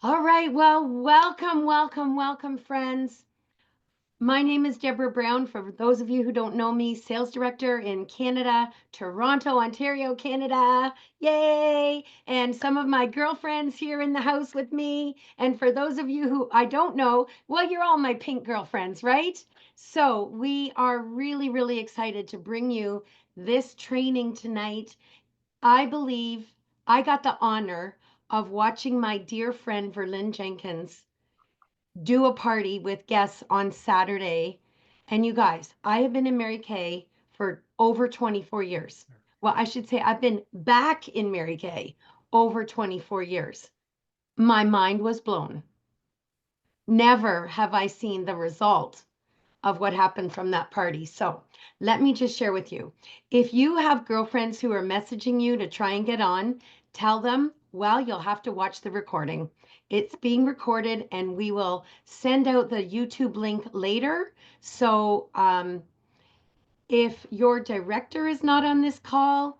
All right, well, welcome, friends. My name is Deborah Brown. For those of you who don't know me, sales director in Canada, Toronto, Ontario, Canada. Yay! And some of my girlfriends here in the house with me. And for those of you who I don't know, well, you're all my pink girlfriends, right? So we are really, really excited to bring you this training tonight. I believe I got the honor of watching my dear friend Verlyn Jenkins do a party with guests on Saturday. And you guys, I have been in Mary Kay for over 24 years. Well, I should say I've been back in Mary Kay over 24 years. My mind was blown. Never have I seen the result of what happened from that party. So let me just share with you. If you have girlfriends who are messaging you to try and get on, tell them, well, you'll have to watch the recording. It's being recorded and we will send out the YouTube link later. So if your director is not on this call,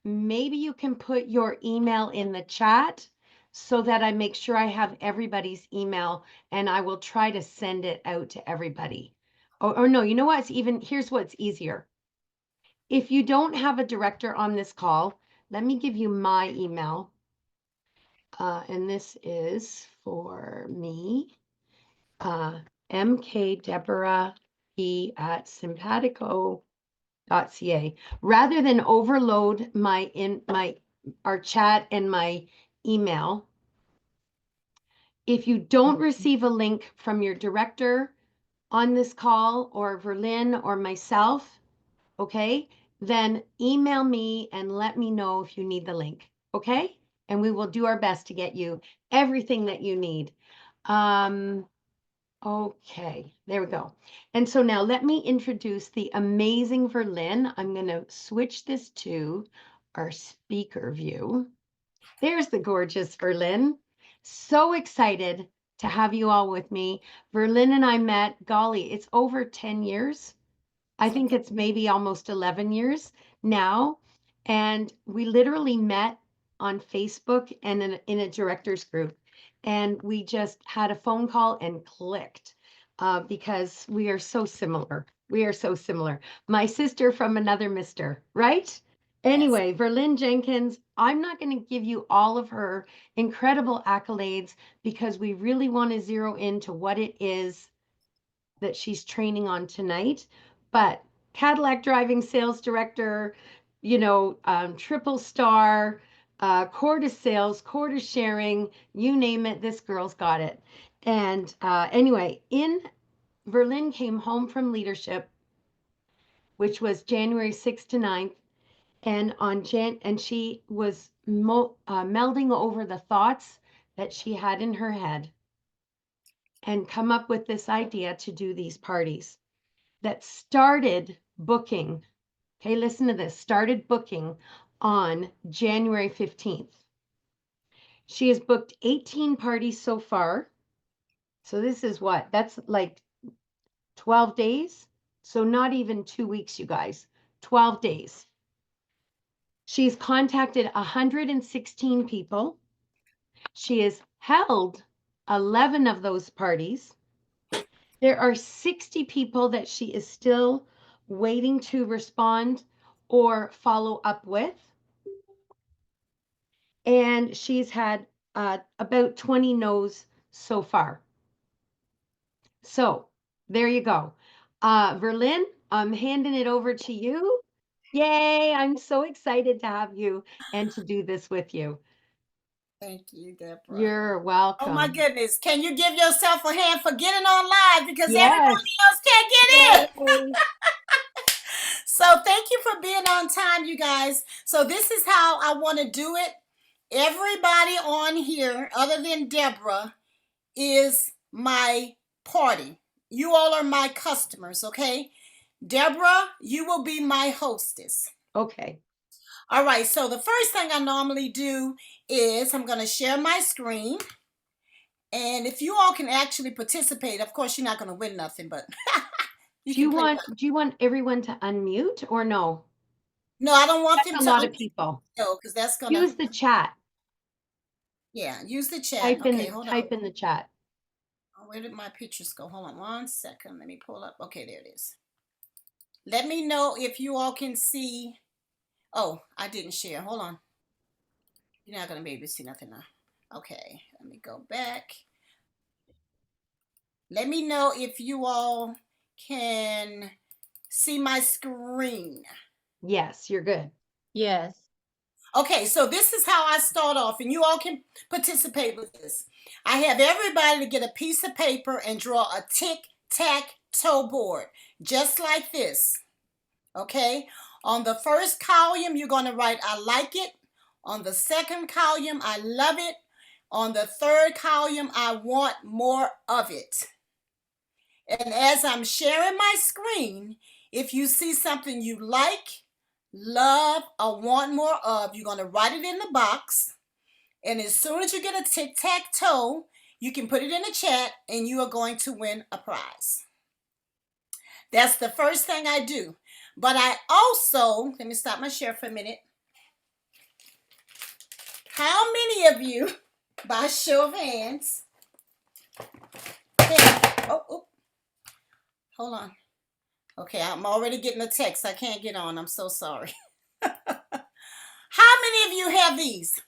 maybe you can put your email in the chat so that I make sure I have everybody's email and I will try to send it out to everybody. Or no, you know what? Here's what's easier. If you don't have a director on this call, let me give you my email. And this is for me, mkdeborah@simpatico.ca. Rather than overload our chat and my email, if you don't receive a link from your director on this call or Verlyn or myself, okay, then email me and let me know if you need the link, okay? And we will do our best to get you everything that you need. Okay, there we go. And so now let me introduce the amazing Verlyn. I'm going to switch this to our speaker view. There's the gorgeous Verlyn. So excited to have you all with me. Verlyn and I met, golly, it's over 10 years. I think it's maybe almost 11 years now. And we literally met on Facebook and in a director's group. And we just had a phone call and clicked because we are so similar. We are so similar. My sister from another mister, right? Yes. Anyway, Verlyn Jenkins, I'm not going to give you all of her incredible accolades because we really want to zero into what it is that she's training on tonight. But Cadillac driving sales director, triple star, quarter sales, quarter sharing, you name it, this girl's got it. And anyway, in Verlyn came home from leadership, which was January 6th to 9th, and she was melding over the thoughts that she had in her head and come up with this idea to do these parties that started booking. Okay, listen to this, started booking on January 15th. She has booked 18 parties so far. So this is what? That's like 12 days. So not even 2 weeks, you guys. 12 days. She's contacted 116 people. She has held 11 of those parties. There are 60 people that she is still waiting to respond or follow up with. And she's had about 20 no's so far. So there you go. Verlyn, I'm handing it over to you. Yay, I'm so excited to have you and to do this with you. Thank you, Deborah. You're Oh my welcome. goodness. Can you give yourself a hand for getting on live because Yes. everybody else can't get in? Yay. So thank you for being on time, you guys. So this is how I want to do it. Everybody on here, other than Deborah, is my party. You all are my customers, okay? Deborah, you will be my hostess. Okay. All right, so the first thing I normally do is I'm going to share my screen. And if you all can actually participate, of course, you're not going to win nothing, but you Do can you play. want everyone to unmute or no? No, I don't want them That's a to lot of unmute people. because that's going to. Use the chat. Yeah, use the chat. Okay, hold on. Type in the chat. Where did my pictures go? Hold on 1 second. Let me pull up. Okay, there it is. Let me know if you all can see. Oh, I didn't share. Hold on. You're not going to be able to see nothing now. Okay, let me go back. Let me know if you all can see my screen. Yes, you're good. Yes. Okay, so this is how I start off, and you all can participate with this. I have everybody to get a piece of paper and draw a tic-tac-toe board, just like this. Okay? On the first column, you're going to write, I like it. On the second column, I love it. On the third column, I want more of it. And as I'm sharing my screen, if you see something you like, love, or want more of, you're going to write it in the box. And as soon as you get a tic-tac-toe, you can put it in the chat and you are going to win a prize. That's the first thing I do. But I also, let me stop my share for a minute. How many of you, by show of hands, hold on. Okay, I'm already getting a text. I can't get on. I'm so sorry. How many of you have these?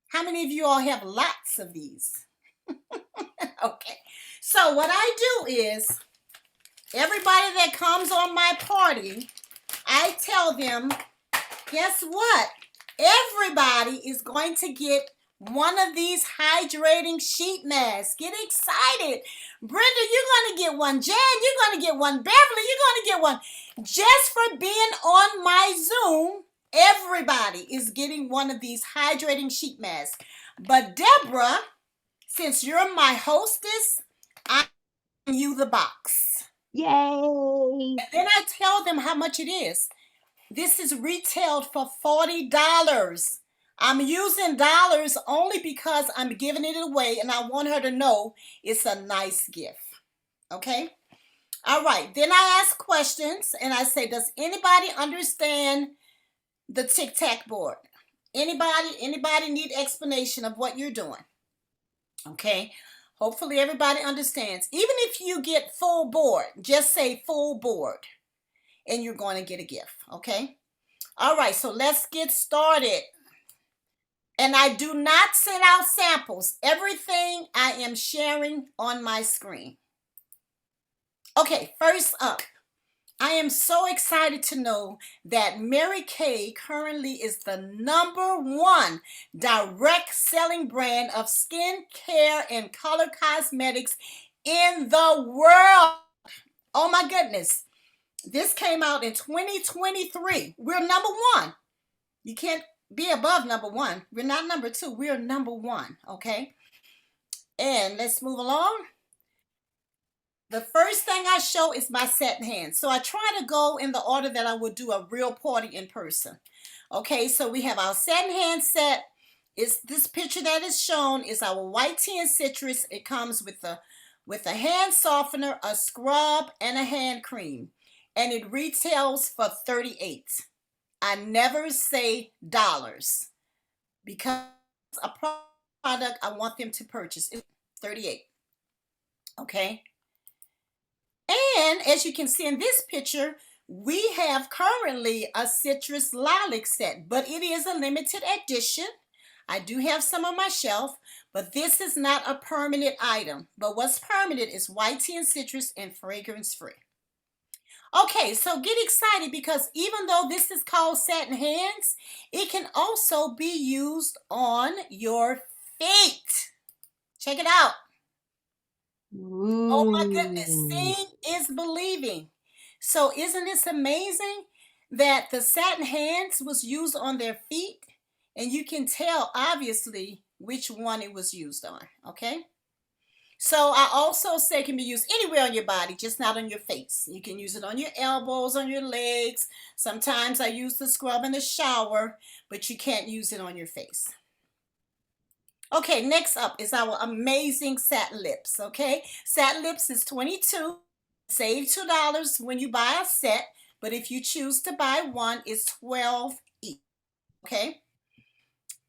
How many of you all have lots of these? Okay. So what I do is, everybody that comes on my party, I tell them, guess what? Everybody is going to get one of these hydrating sheet masks. Get excited. Brenda, you're going to get one. Jan, you're going to get one. Beverly, you're going to get one. Just for being on my Zoom, everybody is getting one of these hydrating sheet masks. But Deborah, since you're my hostess, I give you the box. Yay! And then I tell them how much it is. This is retailed for $40. I'm using dollars only because I'm giving it away and I want her to know it's a nice gift. Okay? All right. Then I ask questions and I say, does anybody understand the tic-tac board? Anybody need explanation of what you're doing? Okay? Hopefully everybody understands. Even if you get full board, just say full board and you're going to get a gift. Okay? All right, so let's get started. And I do not send out samples. Everything I am sharing on my screen. Okay, first up, I am so excited to know that Mary Kay currently is the #1 direct selling brand of skincare and color cosmetics in the world. Oh my goodness. This came out in 2023. We're #1. You can't be above #1. We're not #2. We're #1. Okay. And let's move along. The first thing I show is my satin hands. So I try to go in the order that I would do a real party in person. Okay, so we have our satin hand set. It's this picture that is shown is our white tea and citrus. It comes with a hand softener, a scrub, and a hand cream. And it retails for $38. I never say dollars because a product I want them to purchase is $38. Okay. And as you can see in this picture, we have currently a citrus lilac set, but it is a limited edition. I do have some on my shelf, but this is not a permanent item. But what's permanent is white tea and citrus and fragrance free. Okay, so get excited because even though this is called satin hands, it can also be used on your feet. Check it out. Ooh. Oh my goodness, seeing is believing. So isn't this amazing that the satin hands was used on their feet? And you can tell obviously which one it was used on, okay? So I also say it can be used anywhere on your body, just not on your face. You can use it on your elbows, on your legs. Sometimes I use the scrub in the shower, but you can't use it on your face. Okay, next up is our amazing satin lips, okay? Satin lips is $22. Save $2 when you buy a set, but if you choose to buy one, it's $12 each, okay?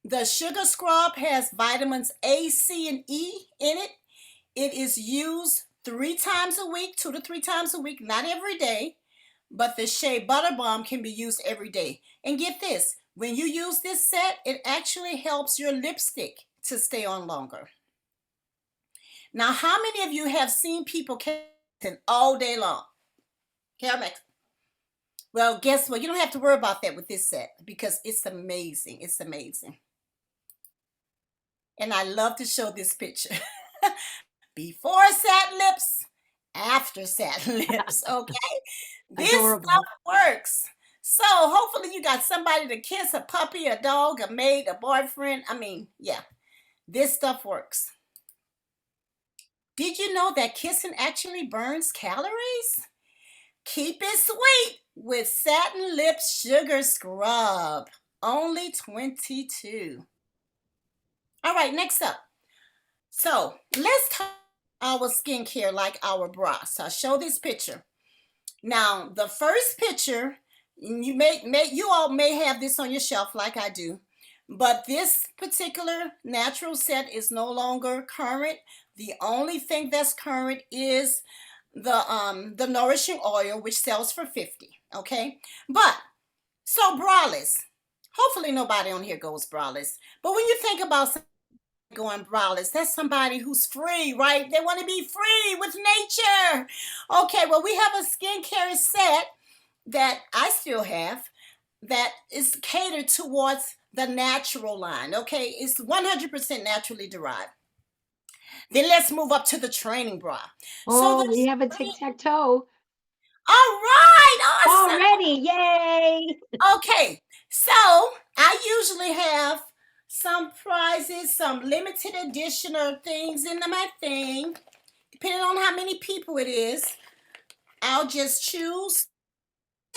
The sugar scrub has vitamins A, C, and E in it. It is used 3 times a week, 2 to 3 times a week, not every day. But the Shea Butter Balm can be used every day. And get this, when you use this set, it actually helps your lipstick to stay on longer. Now, how many of you have seen people kissing all day long? Carmex. Well, guess what? You don't have to worry about that with this set because it's amazing. It's amazing. And I love to show this picture. Before satin lips, after satin lips, okay? This Adorable. stuff works. So hopefully you got somebody to kiss, a puppy, a dog, a maid, a boyfriend. I mean, yeah, this stuff works. Did you know that kissing actually burns calories? Keep it sweet with Satin Lips Sugar Scrub. Only 22. All right, next up. So let's talk our skincare like our bra. So I'll show this picture. Now, the first picture, you all may have this on your shelf like I do, but this particular natural set is no longer current. The only thing that's current is the nourishing oil, which sells for 50. Okay, but so braless. Hopefully nobody on here goes braless. But when you think about going braless, that's somebody who's free, right? They want to be free with nature. Okay, well, we have a skincare set that I still have that is catered towards the natural line. Okay, it's 100% naturally derived. Then let's move up to the training bra. Oh, we have a tic-tac-toe. All right, awesome. Already, yay! Okay, so I usually have some prizes, some limited edition or things in my thing. Depending on how many people it is, I'll just choose.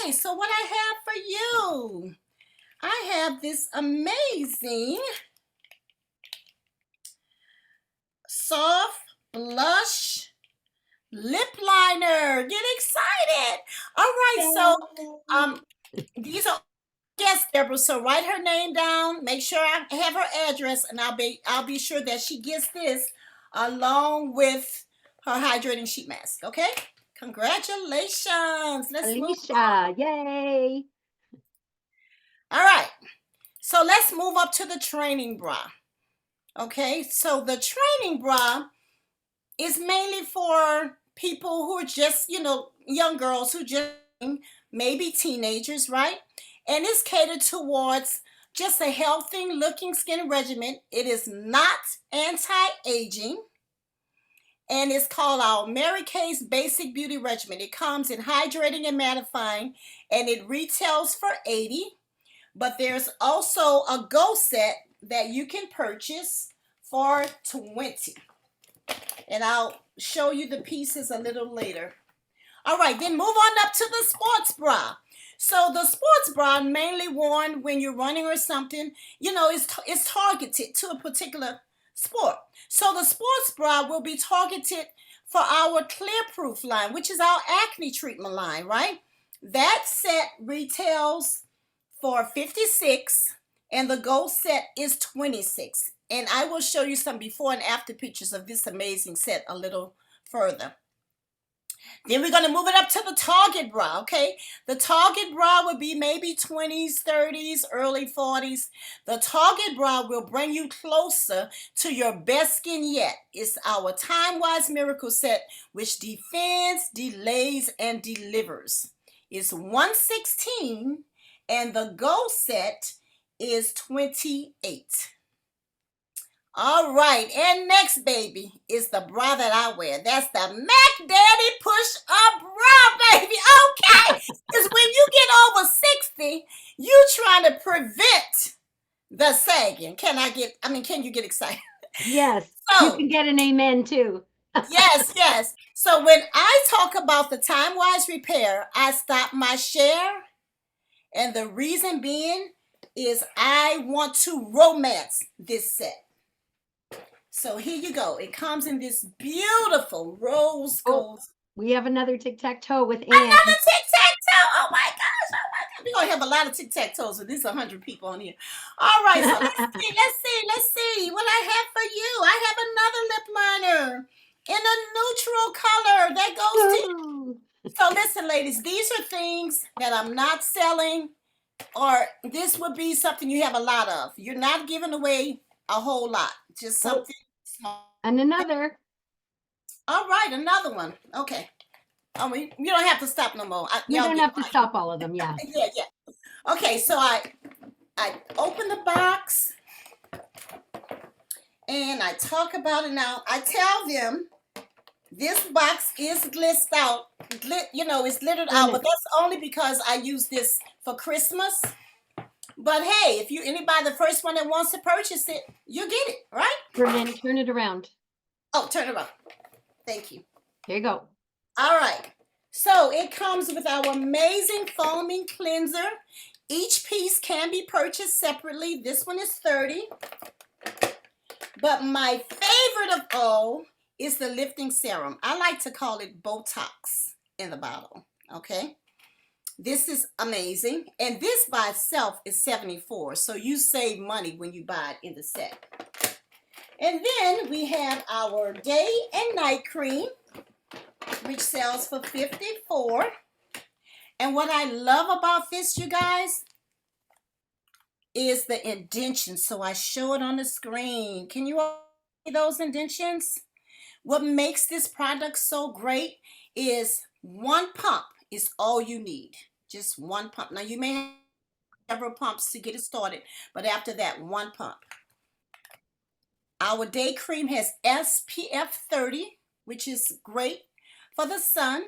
Okay, so what I have for you, I have this amazing soft blush lip liner. Get excited. All right, so these are guests, Deborah. So write her name down. Make sure I have her address, and I'll be sure that she gets this along with her hydrating sheet mask. Okay. Congratulations. Let's move on. Alicia, yay! All right. So let's move up to the training bra. Okay. So the training bra is mainly for people who are just, young girls who just maybe teenagers, right? And it's catered towards just a healthy looking skin regimen. It is not anti-aging. And it's called our Mary Kay's Basic Beauty Regimen. It comes in hydrating and mattifying, and it retails for $80. But there's also a Go set that you can purchase for $20. And I'll show you the pieces a little later. All right, then move on up to the sports bra. So the sports bra, mainly worn when you're running or something, is targeted to a particular sport. So the sports bra will be targeted for our Clear Proof line, which is our acne treatment line, right? That set retails for $56, and the Gold set is $26. And I will show you some before and after pictures of this amazing set a little further. Then we're going to move it up to the Target bra, okay? The Target bra will be maybe 20s, 30s, early 40s. The Target bra will bring you closer to your best skin yet. It's our Time-Wise Miracle Set, which defends, delays, and delivers. It's $116, and the Gold set is $28. All right, and next, baby, is the bra that I wear. That's the Mac Daddy Push-Up Bra, baby. Okay, because when you get over 60, you trying to prevent the sagging. Can you get excited? Yes, So, you can get an amen too. yes. So when I talk about the Time-Wise repair, I stop my share, and the reason being is I want to romance this set. So here you go. It comes in this beautiful rose gold. We have another tic-tac-toe with Anne. Another tic-tac-toe. Oh my gosh. we're gonna have a lot of tic-tac-toes with this 100 people on here. All right, so let's see what I have for you. I have another lip liner in a neutral color that goes to you. So listen, ladies, these are things that I'm not selling, or this would be something you have a lot of. You're not giving away a whole lot, just something small. And another. All right, another one. Okay. Oh, you don't have to stop no more. You don't have to stop all of them, yeah. Yeah. Okay, so I open the box and I talk about it now. I tell them this box is glittered out. It's glittered out, but that's only because I use this for Christmas. But hey, if anybody, the first one that wants to purchase it, you get it, right? Verlyn, turn it around. Oh, turn it around. Thank you. Here you go. All right. So it comes with our amazing foaming cleanser. Each piece can be purchased separately. This one is $30. But my favorite of all is the lifting serum. I like to call it Botox in the bottle. Okay. This is amazing. And this by itself is $74. So you save money when you buy it in the set. And then we have our day and night cream, which sells for $54. And what I love about this, you guys, is the indentions. So I show it on the screen. Can you all see those indentions? What makes this product so great is one pump is all you need. Just one pump. Now you may have several pumps to get it started, but after that, one pump. Our day cream has SPF 30, which is great for the sun.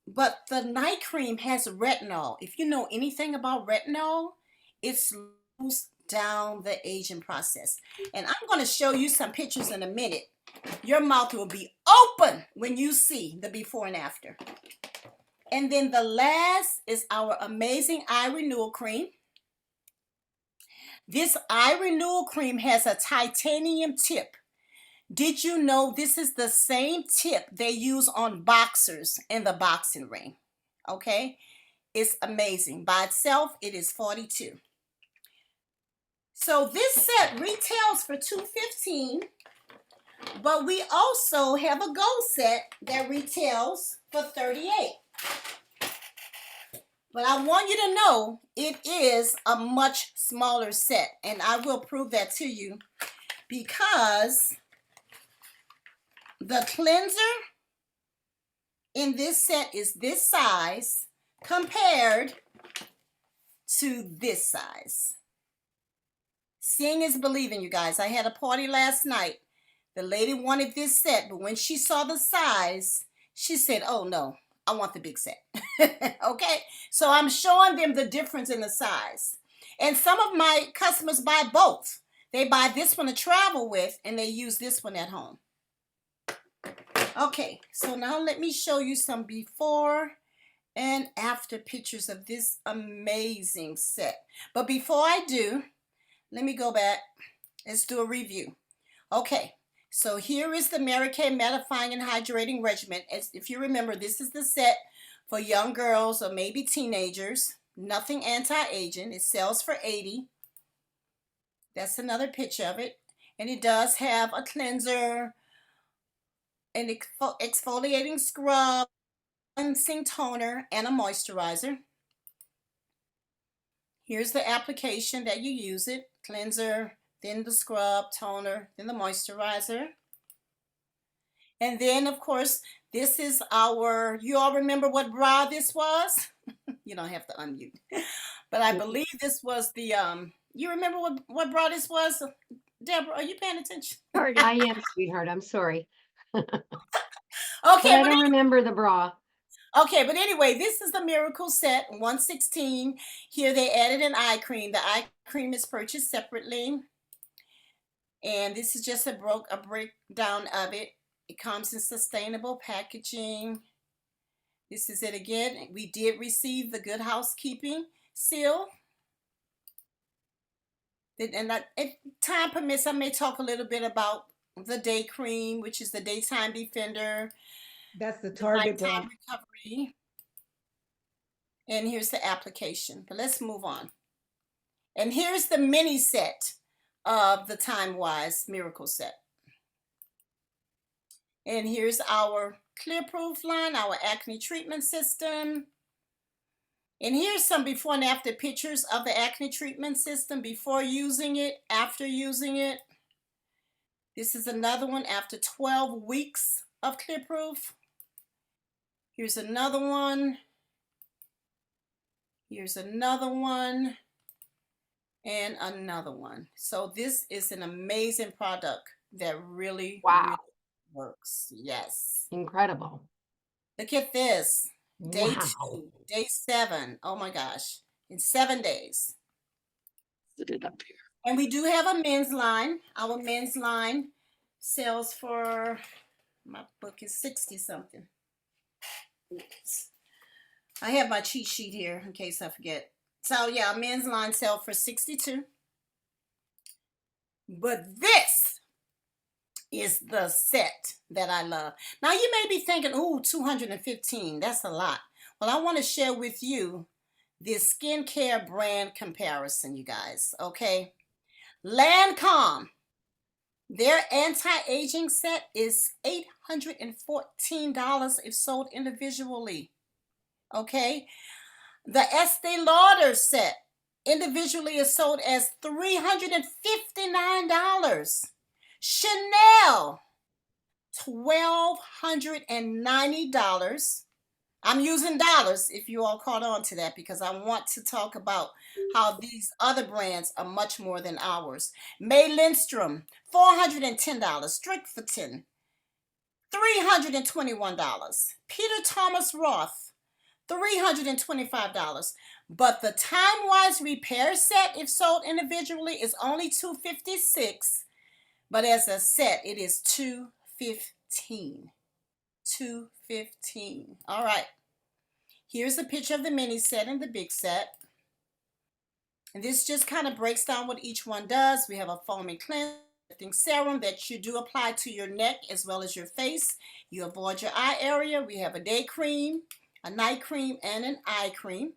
But the night cream has retinol. If you know anything about retinol, it slows down the aging process. And I'm going to show you some pictures in a minute. Your mouth will be open when you see the before and after. And then the last is our amazing eye renewal cream. This eye renewal cream has a titanium tip. Did you know this is the same tip they use on boxers in the boxing ring? Okay, it's amazing. By itself, it is $42. So this set retails for $215, but we also have a gold set that retails for $38. But I want you to know it is a much smaller set, and I will prove that to you because the cleanser in this set is this size compared to this size. Seeing is believing, you guys. I had a party last night. The lady wanted this set, but when she saw the size, she said, oh no, I want the big set. Okay, so I'm showing them the difference in the size. And some of my customers buy both. They buy this one to travel with, and they use this one at home. Okay, so now let me show you some before and after pictures of this amazing set. But before I do, let me go back. Let's do a review. Okay, so here is the Mary Kay Mattifying and Hydrating Regimen. As if you remember, this is the set for young girls or maybe teenagers. Nothing anti-aging. It sells for $80. That's another picture of it. And it does have a cleanser, an exfoliating scrub, cleansing toner, and a moisturizer. Here's the application that you use it. Cleanser, then the scrub, toner, then the moisturizer. And then, of course, this is our, you all remember what bra this was? You don't have to unmute. But I believe this was the, you remember what bra this was? Deborah, are you paying attention? I am, sweetheart. I'm sorry. Okay, but I don't remember the bra. Okay, but anyway, this is the Miracle Set 116. Here they added an eye cream. The eye cream is purchased separately. And this is just a breakdown of it. It comes in sustainable packaging. This is it again. We did receive the Good Housekeeping seal. And if time permits, I may talk a little bit about the day cream, which is the Daytime Defender. That's the Target Nighttime Recovery. And here's the application. But let's move on. And here's the mini set of the Time Wise Miracle Set. And here's our clear proof line, our acne treatment system. And here's some before and after pictures of the acne treatment system, before using it, after using it. This is another one after 12 weeks of clear proof. Here's another one. Here's another one. And another one. So this is an amazing product that really, really works. Yes. Incredible. Look at this. Day Wow. 2, day 7. Oh my gosh. In 7 days. Put it up here. And we do have a men's line. Our men's line sells for, my book is 60 something. Oops. I have my cheat sheet here in case I forget. So yeah, men's line sell for 62. But this is the set that I love. Now you may be thinking, ooh, 215, that's a lot. Well, I want to share with you this skincare brand comparison, you guys, okay? Lancome, their anti-aging set is $814 if sold individually, okay? The Estee Lauder set individually is sold as $359. Chanel, $1,290. I'm using dollars if you all caught on to that, because I want to talk about how these other brands are much more than ours. May Lindstrom, $410. Strict for 10. $321. Peter Thomas Roth, $325. But the Time Wise Repair set, if sold individually, is only $256. But as a set, it is $215. $215. All right. Here's a picture of the mini set and the big set. And this just kind of breaks down what each one does. We have a foaming cleansing serum that you do apply to your neck as well as your face. You avoid your eye area. We have a day cream, a night cream, and an eye cream.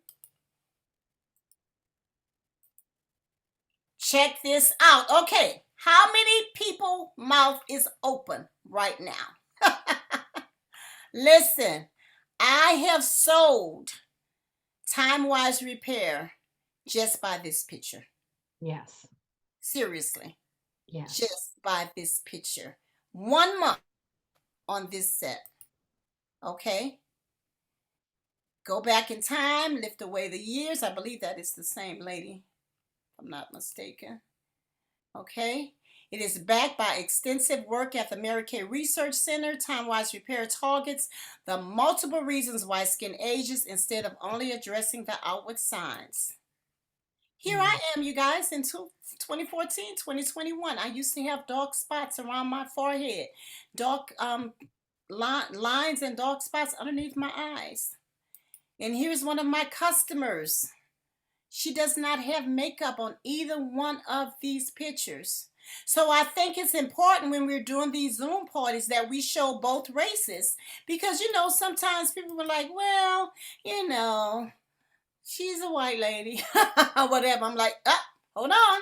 Check this out. Okay, how many people's mouth is open right now? Listen, I have sold Time Wise Repair just by this picture. Yes. Seriously. Yes. Just by this picture. 1 month on this set. Okay. Go back in time, lift away the years. I believe that is the same lady, if I'm not mistaken. Okay. It is backed by extensive work at the Mary Kay Research Center. Time Wise Repair targets the multiple reasons why skin ages instead of only addressing the outward signs. Here I am, you guys, in 2014, 2021. I used to have dark spots around my forehead, dark lines and dark spots underneath my eyes. And here's one of my customers. She does not have makeup on either one of these pictures. So I think it's important when we're doing these Zoom parties that we show both races, because, you know, sometimes people were like, well, you know, she's a white lady, whatever. I'm like, hold on.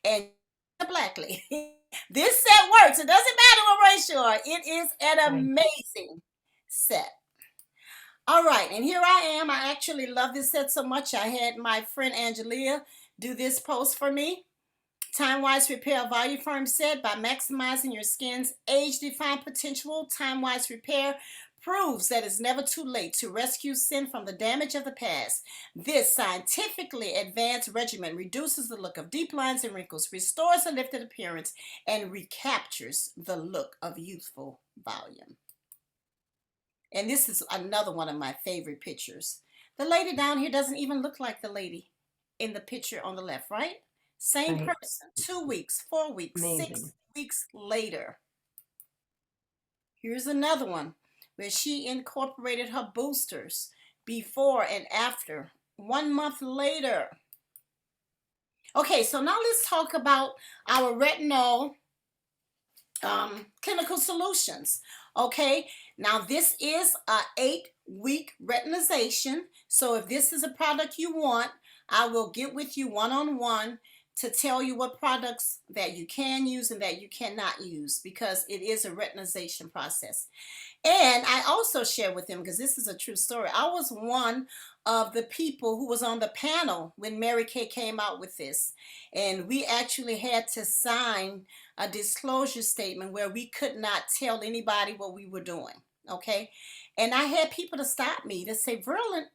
And a black lady. This set works. It doesn't matter what race you are. It is an amazing set. All right, and here I am. I actually love this set so much. I had my friend Angelia do this post for me. Time Wise Repair Volume Firm set. By maximizing your skin's age-defying potential, Time Wise Repair proves that it's never too late to rescue sin from the damage of the past. This scientifically advanced regimen reduces the look of deep lines and wrinkles, restores a lifted appearance, and recaptures the look of youthful volume. And this is another one of my favorite pictures. The lady down here doesn't even look like the lady in the picture on the left, right? Same person, 2 weeks, 4 weeks, amazing. 6 weeks later. Here's another one where she incorporated her boosters before and after, 1 month later. Okay, so now let's talk about our retinol chemical solutions. Okay, now this is a 8-week retinization. So if this is a product you want, I will get with you one-on-one to tell you what products that you can use and that you cannot use, because it is a retinization process. And I also share with them, because this is a true story, I was one of the people who was on the panel when Mary Kay came out with this. And we actually had to sign a disclosure statement where we could not tell anybody what we were doing. Okay. And I had people to stop me to say, Verlyn,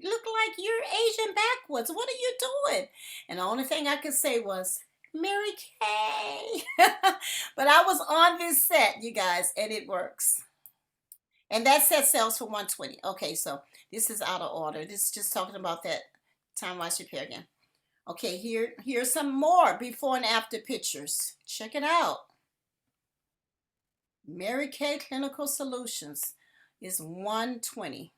look like you're Asian backwards. What are you doing? And the only thing I could say was, Mary Kay. But I was on this set, you guys, and it works. And that set sells for $120. Okay, so this is out of order. This is just talking about that time wash repair again. Okay, here's some more before and after pictures. Check it out. Mary Kay Clinical Solutions is $120.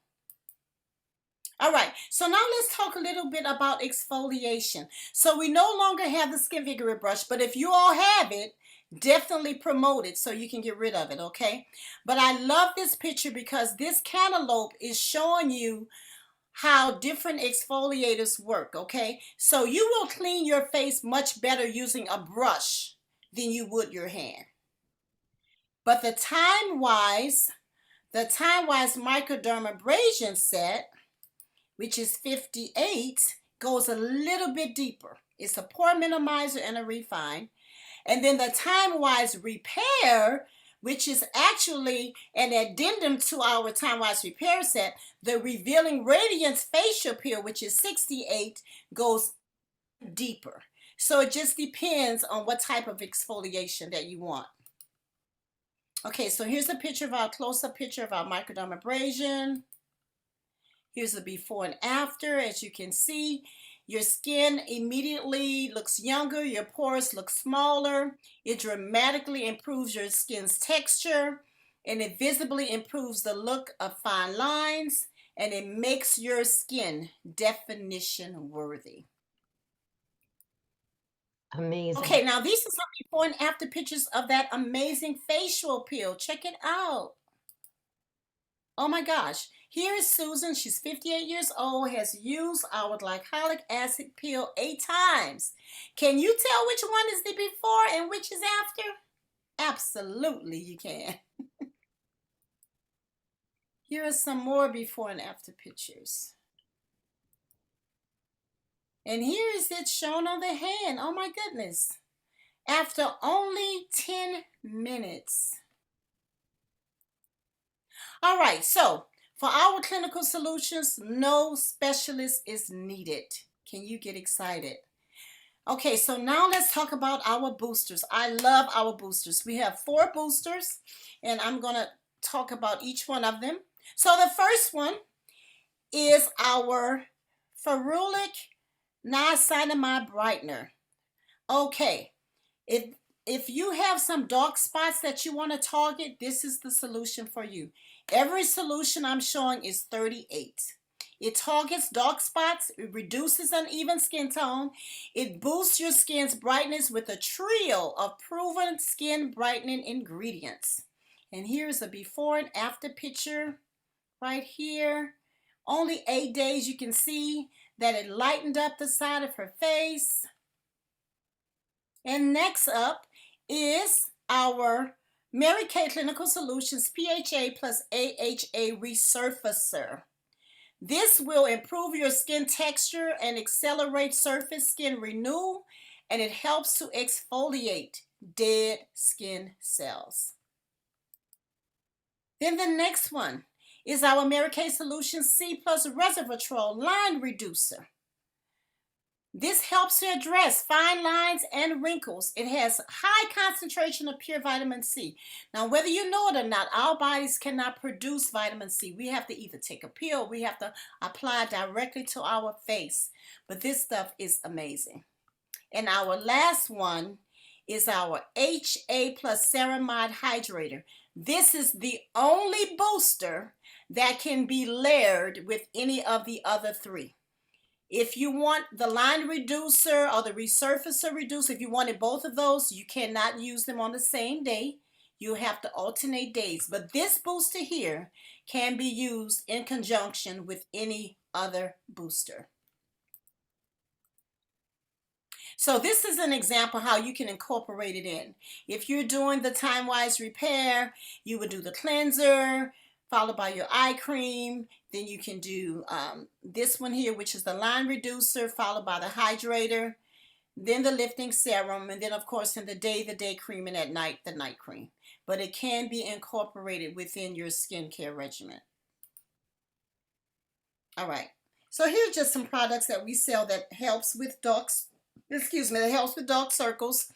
All right, so now let's talk a little bit about exfoliation. So we no longer have the Skin Vigor brush, but if you all have it, definitely promote it so you can get rid of it, okay? But I love this picture because this cantaloupe is showing you how different exfoliators work, okay? So you will clean your face much better using a brush than you would your hand. But the time-wise Microdermabrasion set, which is 58, goes a little bit deeper. It's a pore minimizer and a refine. And then the time-wise repair, which is actually an addendum to our time-wise repair set, the Revealing Radiance Facial Peel, which is 68, goes deeper. So it just depends on what type of exfoliation that you want. Okay, so here's a picture of our close-up picture of our microdermabrasion. Here's the before and after. As you can see, your skin immediately looks younger, your pores look smaller, it dramatically improves your skin's texture, and it visibly improves the look of fine lines, and it makes your skin definition worthy. Amazing. Okay, now these are some before and after pictures of that amazing facial peel. Check it out. Oh my gosh. Here is Susan. She's 58 years old, has used our glycolic acid peel 8 times. Can you tell which one is the before and which is after? Absolutely, you can. Here are some more before and after pictures. And here is it shown on the hand. Oh my goodness. After only 10 minutes. All right, so for our clinical solutions, no specialist is needed. Can you get excited? Okay, so now let's talk about our boosters. I love our boosters. We have 4 boosters, and I'm going to talk about each one of them. So the first one is our ferulic niacinamide brightener. Okay, if you have some dark spots that you want to target, this is the solution for you. Every solution I'm showing is 38. It targets dark spots, it reduces uneven skin tone, it boosts your skin's brightness with a trio of proven skin brightening ingredients. And here's a before and after picture right here. Only 8 days, you can see that it lightened up the side of her face. And next up is our Mary Kay Clinical Solutions PHA plus AHA Resurfacer. This will improve your skin texture and accelerate surface skin renewal, and it helps to exfoliate dead skin cells. Then the next one is our Mary Kay Solutions C plus Resveratrol Line Reducer. This helps to address fine lines and wrinkles. It has high concentration of pure vitamin C. Now, whether you know it or not, our bodies cannot produce vitamin C. We have to either take a pill, we have to apply directly to our face. But this stuff is amazing. And our last one is our HA plus Ceramide Hydrator. This is the only booster that can be layered with any of the other 3. If you want the line reducer or the resurfacer reducer, if you wanted both of those, you cannot use them on the same day. you have to alternate days. But this booster here can be used in conjunction with any other booster. So this is an example how you can incorporate it in. If you're doing the time-wise repair, you would do the cleanser, followed by your eye cream. Then you can do this one here, which is the line reducer, followed by the hydrator, then the lifting serum, and then of course in the day cream, and at night, the night cream. But it can be incorporated within your skincare regimen. All right. So here's just some products that we sell that helps with dark circles,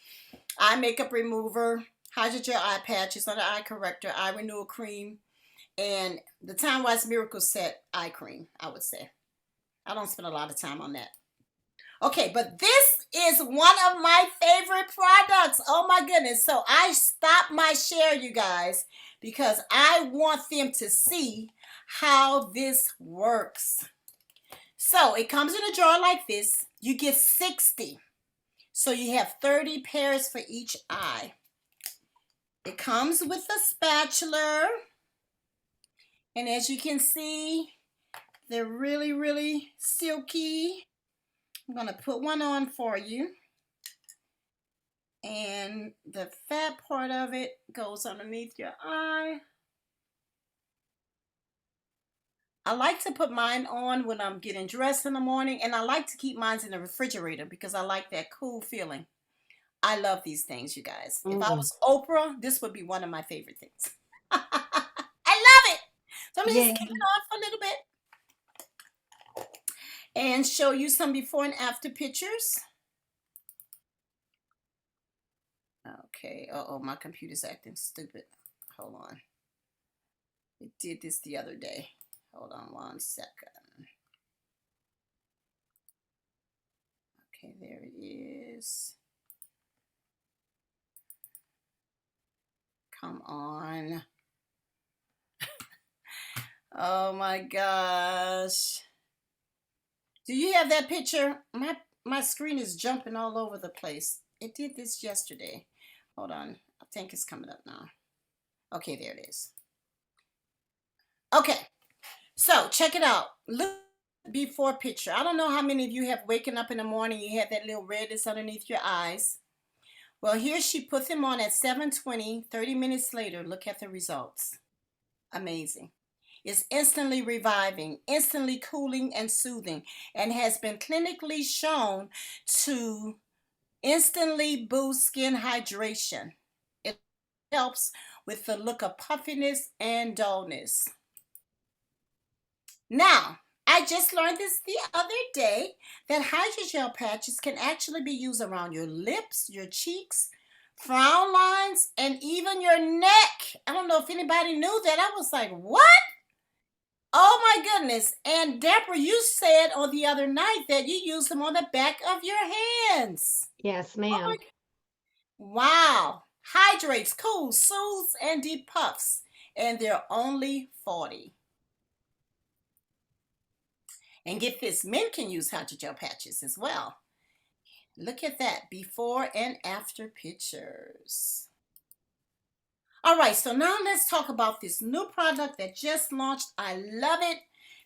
eye makeup remover, hydrogel eye patches, under eye corrector, eye renewal cream, and the Time Wise Miracle Set eye cream, I would say. I don't spend a lot of time on that. Okay, but this is one of my favorite products. Oh my goodness. So I stopped my share, you guys, because I want them to see how this works. So it comes in a jar like this. You get 60. So you have 30 pairs for each eye. It comes with a spatula. And as you can see, they're really, really silky. I'm going to put one on for you. And the fat part of it goes underneath your eye. I like to put mine on when I'm getting dressed in the morning, and I like to keep mine in the refrigerator because I like that cool feeling. I love these things, you guys. If I was Oprah, this would be one of my favorite things. I love it. So I'm just keep it on for a little bit and show you some before and after pictures. Okay. Uh-oh, my computer's acting stupid. Hold on. It did this the other day. Hold on 1 second. Okay, there it is. Come on. Oh my gosh. Do you have that picture? My screen is jumping all over the place. It did this yesterday. Hold on. I think it's coming up now. Okay, there it is. Okay. So check it out. Look before picture. I don't know how many of you have waken up in the morning, you have that little redness underneath your eyes. Well, here she put them on at 7:20, 30 minutes later. Look at the results. Amazing. It's instantly reviving, instantly cooling and soothing, and has been clinically shown to instantly boost skin hydration. It helps with the look of puffiness and dullness. Now, I just learned this the other day that hydrogel patches can actually be used around your lips, your cheeks, frown lines, and even your neck. I don't know if anybody knew that. I was like, what? Oh my goodness. And Deborah, you said on the other night that you use them on the back of your hands. Yes, ma'am. Oh wow. Hydrates, cools, soothes, and depuffs. And they're only 40. And get this, men can use hydrogel patches as well. Look at that, before and after pictures. All right, so now let's talk about this new product that just launched. I love it.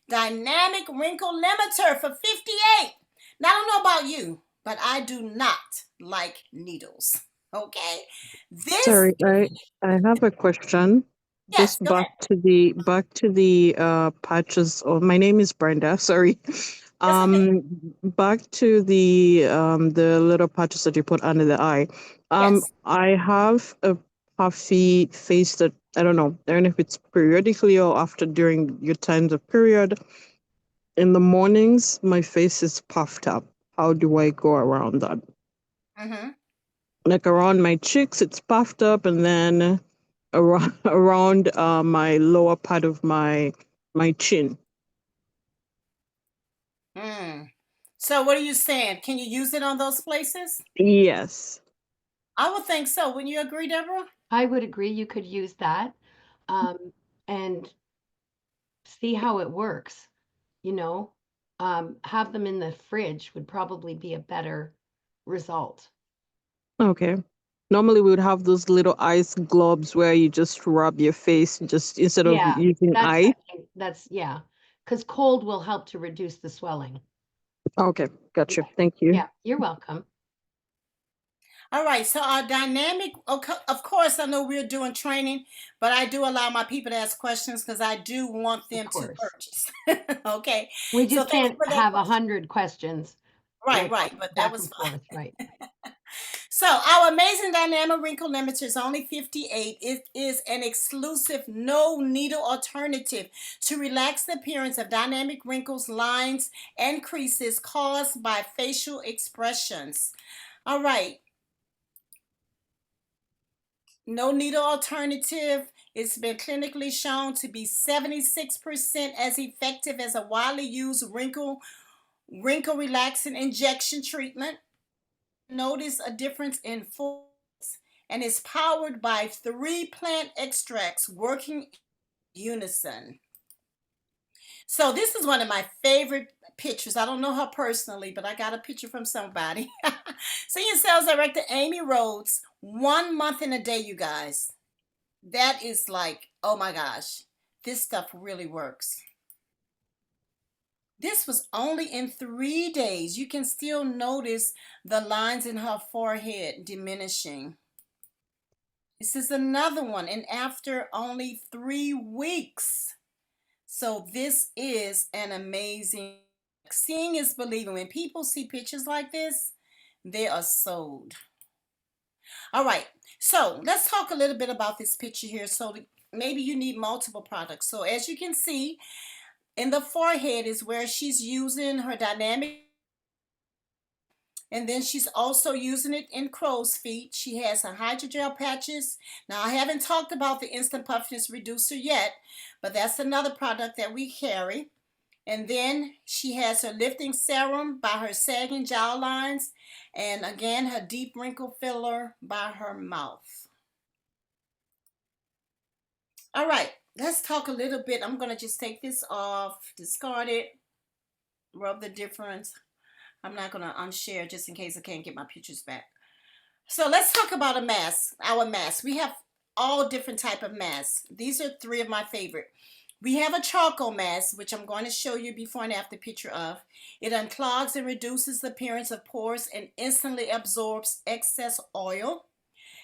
Dynamic Wrinkle Limiter for 58. Now, I don't know about you, but I do not like needles. Okay? This Sorry, I have a question. yes, Just go ahead. back to the patches. Oh, my name is Brenda. Sorry. That's okay. Back to the little patches that you put under the eye. Yes. I have a puffy face that I don't know. I don't know if it's periodically or after during your times of period. In the mornings, my face is puffed up. How do I go around that? Mm-hmm. Like around my cheeks, it's puffed up, and then around my lower part of my chin. So what are you saying? Can you use it on those places? Yes. I would think so. Wouldn't you agree, Deborah? I would agree you could use that and see how it works. You know, have them in the fridge would probably be a better result. Okay. Normally, we would have those little ice globes where you just rub your face, just instead of Yeah, using ice. that's yeah, because cold will help to reduce the swelling. Okay, gotcha. Yeah, Thank you. yeah, you're welcome. All right, so our dynamic, okay, of course, I know we're doing training, but I do allow my people to ask questions because I do want Of them to course. purchase. Okay, We so just thank you can't for that have question. 100 questions Right, like right, but that back was and fine. forth, right? So our amazing dynamic wrinkle limiter is only 58. It is an exclusive no needle alternative to relax the appearance of dynamic wrinkles, lines, and creases caused by facial expressions. All right. No needle alternative. It's been clinically shown to be 76% as effective as a widely used wrinkle relaxing injection treatment. Notice a difference in force, and is powered by 3 plant extracts working in unison. So this is one of my favorite pictures. I don't know her personally, but I got a picture from somebody. Senior Sales Director Amy Rhodes, 1 month and a day, you guys. That is like, oh my gosh, this stuff really works. This was only in 3 days. You can still notice the lines in her forehead diminishing. This is another one, and after only 3 weeks. So this is an amazing, seeing is believing. When people see pictures like this, they are sold. All right, so let's talk a little bit about this picture here. So maybe you need multiple products. So as you can see, in the forehead is where she's using her dynamic, and then she's also using it in crow's feet. She has her hydrogel patches. Now, I haven't talked about the Instant Puffiness Reducer yet, but that's another product that we carry. And then she has her lifting serum by her sagging jowl lines, and again, her deep wrinkle filler by her mouth. All right, let's talk a little bit. I'm going to just take this off, discard it, rub the difference. I'm not going to unshare just in case I can't get my pictures back. So let's talk about a mask, our mask. We have all different type of masks. These are 3 of my favorite. We have a charcoal mask, which I'm going to show you before and after picture of. It unclogs and reduces the appearance of pores and instantly absorbs excess oil.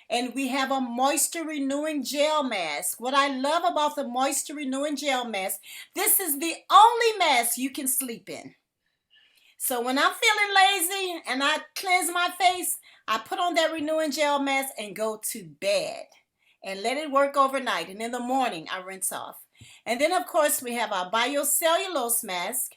And we have a moisture renewing gel mask. What I love about the moisture renewing gel mask, this is the only mask you can sleep in. So when I'm feeling lazy and I cleanse my face, I put on that renewing gel mask and go to bed and let it work overnight. And in the morning, I rinse off. And then, of course, we have our biocellulose mask.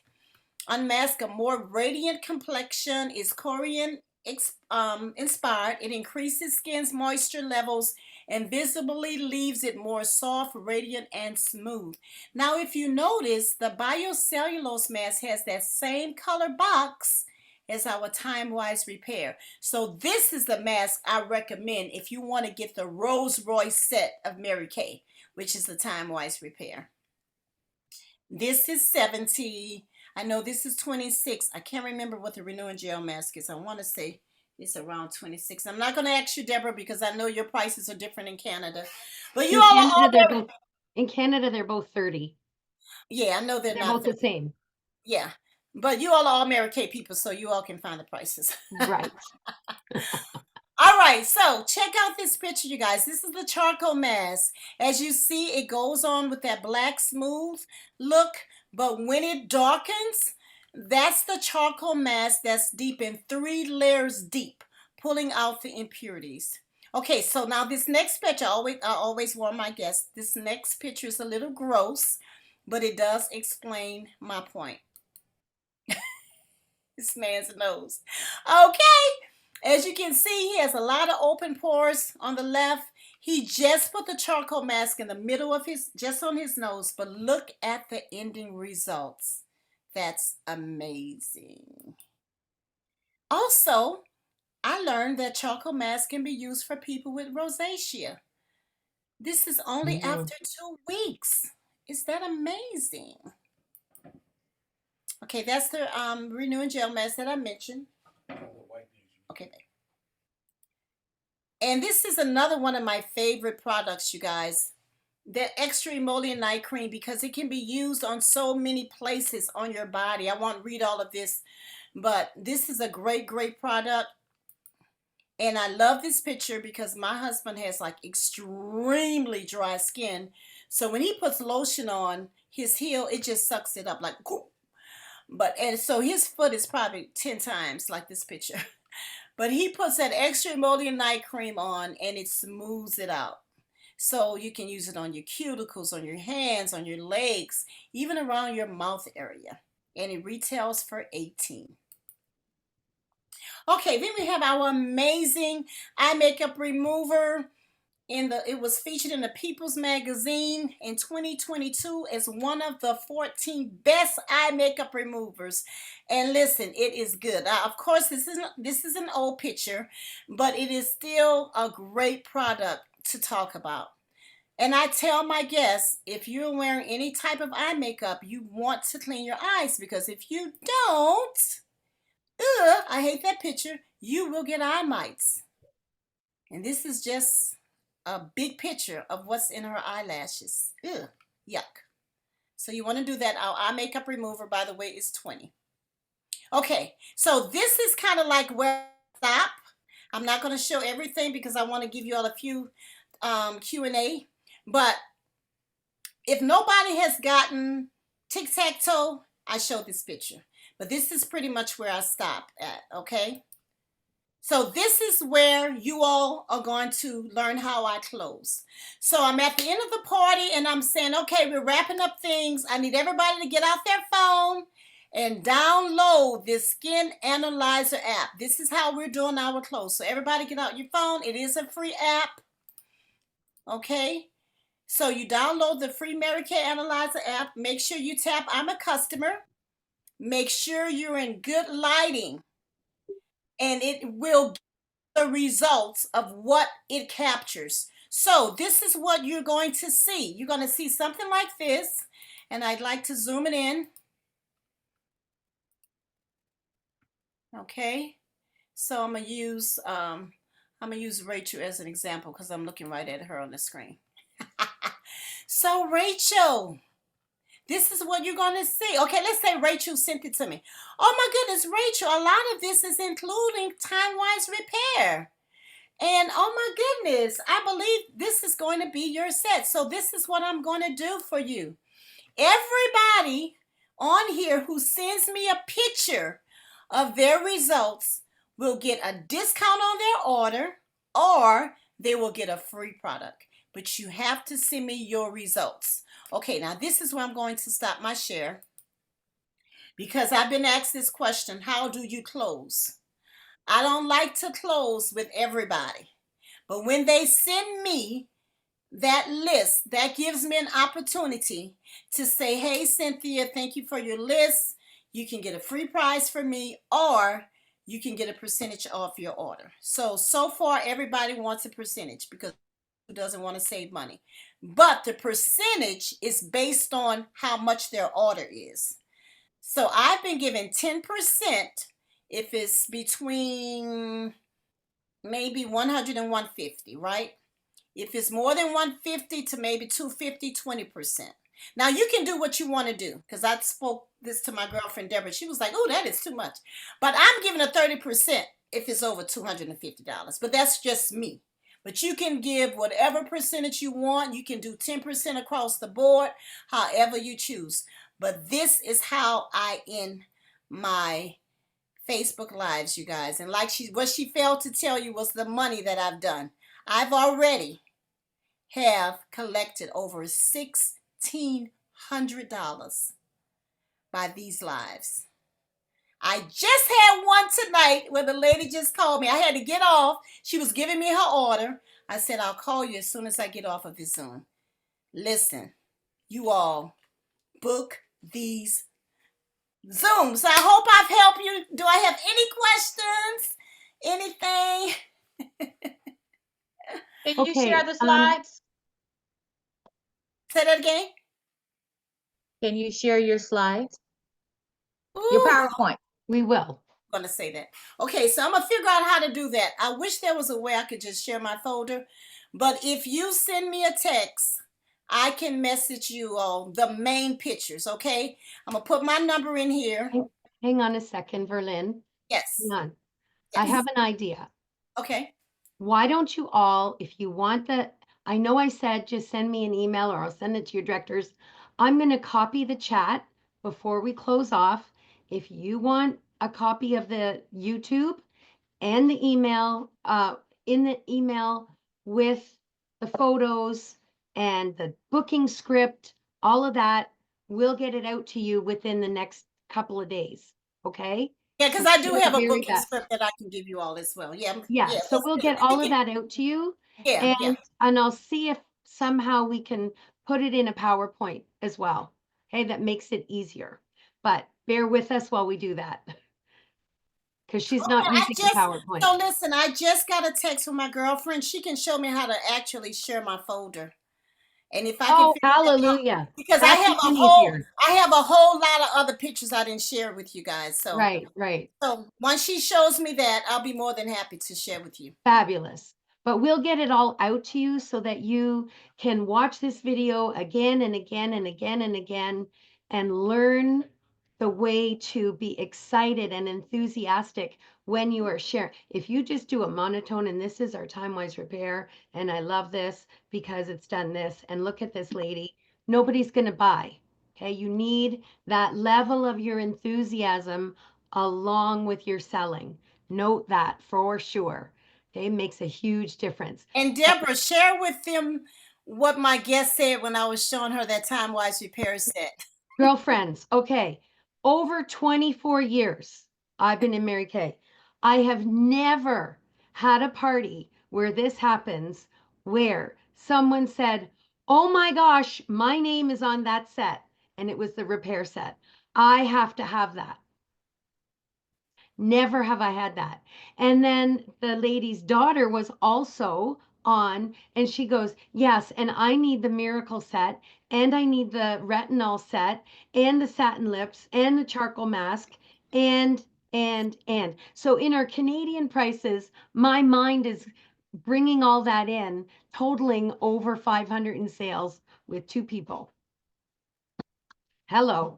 Unmask a more radiant complexion, is Korean inspired. It increases skin's moisture levels and visibly leaves it more soft, radiant, and smooth. Now, if you notice, the biocellulose mask has that same color box as our Time Wise Repair. So this is the mask I recommend if you want to get the Rolls Royce set of Mary Kay, which is the Time Wise Repair. This is 70. I know this is 26. I can't remember what the renewing gel mask is. I want to say it's around 26. I'm not going to ask you, Deborah, because I know your prices are different in Canada. But you all are all there. In Canada, they're both 30. Yeah, I know they're not both 30. the same. Yeah. But you all are all Mary Kay people, so you all can find the prices. Right. All right, so check out this picture, you guys. This is the charcoal mask. As you see, it goes on with that black smooth look, but when it darkens, that's the charcoal mask that's deep in 3 layers deep, pulling out the impurities. Okay, so now this next picture, I always warn my guests, this next picture is a little gross, but it does explain my point. This man's nose. Okay. As you can see, he has a lot of open pores on the left. He just put the charcoal mask in the middle of just on his nose, but look at the ending results. That's amazing. Also, I learned that charcoal mask can be used for people with rosacea. This is only after 2 weeks. Is that amazing? Okay, that's the renewing gel mask that I mentioned. Okay. And this is another one of my favorite products, you guys. The extra emollient night cream, because it can be used on so many places on your body. I won't read all of this, but this is a great product. And I love this picture because my husband has like extremely dry skin. So when he puts lotion on his heel, it just sucks it up like, and so his foot is probably 10 times like this picture. But he puts that extra emollient night cream on and it smooths it out. So you can use it on your cuticles, on your hands, on your legs, even around your mouth area. And it retails for $18. Okay, then we have our amazing eye makeup remover. It was featured in the People's Magazine in 2022 as one of the 14 best eye makeup removers. And listen, it is good. Of course, this is an old picture, but it is still a great product to talk about. And I tell my guests, if you're wearing any type of eye makeup, you want to clean your eyes, because if you don't, I hate that picture, you will get eye mites. And this is just a big picture of what's in her eyelashes. Ugh, yuck. So you want to do that. Our eye makeup remover, by the way, is $20. Okay, so this is kind of like where I stop. I'm not going to show everything because I want to give you all a few Q&A. But if nobody has gotten tic-tac-toe, I show this picture. But this is pretty much where I stop at, okay? So this is where you all are going to learn how I close. So I'm at the end of the party and I'm saying, okay, we're wrapping up things. I need everybody to get out their phone and download this Skin Analyzer app. This is how we're doing our close. So everybody get out your phone. It is a free app. Okay. So you download the free Mary Kay Analyzer app. Make sure you tap I'm a customer. Make sure you're in good lighting. And it will give the results of what it captures. So this is what you're going to see. You're going to see something like this. And I'd like to zoom it in. Okay. So I'm going to use Rachel as an example because I'm looking right at her on the screen. So Rachel, this is what you're going to see. Okay, let's say Rachel sent it to me. Oh my goodness, Rachel, a lot of this is including time-wise repair. And oh my goodness, I believe this is going to be your set. So this is what I'm going to do for you. Everybody on here who sends me a picture of their results will get a discount on their order, or they will get a free product. But you have to send me your results. Okay, now this is where I'm going to stop my share, because I've been asked this question: how do you close? I don't like to close with everybody, but when they send me that list, that gives me an opportunity to say, hey Cynthia, thank you for your list. You can get a free prize for me, or you can get a percentage off your order. So far everybody wants a percentage because who doesn't want to save money? But the percentage is based on how much their order is. So I've been given 10% if it's between maybe 100 and 150, right? If it's more than 150 to maybe 250, 20%. Now you can do what you want to do, because I spoke this to my girlfriend Deborah. She was like, oh, that is too much. But I'm giving a 30% if it's over $250. But that's just me. But you can give whatever percentage you want. You can do 10% across the board, however you choose. But this is how I end my Facebook Lives, you guys. And like what she failed to tell you was the money that I've done. I've already have collected over $1,600 by these lives. I just had one tonight where the lady just called me. I had to get off. She was giving me her order. I said, I'll call you as soon as I get off of this Zoom. Listen, you all book these Zooms. I hope I've helped you. Do I have any questions? Anything? Can you share the slides? Say that again. Can you share your slides? Ooh. Your PowerPoint. We will. going to say that. Okay, so I'm going to figure out how to do that. I wish there was a way I could just share my folder. But if you send me a text, I can message you all the main pictures, okay? I'm going to put my number in here. Hang on a second, Verlyn. Yes. Hang on. Yes. I have an idea. Okay. Why don't you all, if you want I know I said just send me an email or I'll send it to your directors. I'm going to copy the chat before we close off. If you want a copy of the YouTube and the email, in the email with the photos and the booking script, all of that, we'll get it out to you within the next couple of days. Okay? Yeah, because I do have a booking script that I can give you all as well. Yeah. So we'll get all of that out to you. Yeah. And I'll see if somehow we can put it in a PowerPoint as well. Okay, that makes it easier. But bear with us while we do that. Because she's not using the PowerPoint. So listen, I just got a text from my girlfriend. She can show me how to actually share my folder. And if I can hallelujah. Because I have a whole lot of other pictures I didn't share with you guys. So right. So once she shows me that, I'll be more than happy to share with you. Fabulous. But we'll get it all out to you so that you can watch this video again and again and again and again and learn the way to be excited and enthusiastic when you are sharing. If you just do a monotone, and this is our time-wise repair, and I love this because it's done this, and look at this lady, nobody's going to buy. Okay, you need that level of your enthusiasm along with your selling. Note that for sure. Okay, makes a huge difference. And Deborah, share with them what my guest said when I was showing her that time-wise repair set. Girlfriends, okay. Over 24 years, I've been in Mary Kay. I have never had a party where this happens, where someone said, oh my gosh, my name is on that set. And it was the repair set. I have to have that. Never have I had that. And then the lady's daughter was also on, and she goes, yes, and I need the miracle set, and I need the retinol set, and the satin lips, and the charcoal mask, and. So in our Canadian prices, my mind is bringing all that in, totaling over 500 in sales with 2 people. Hello.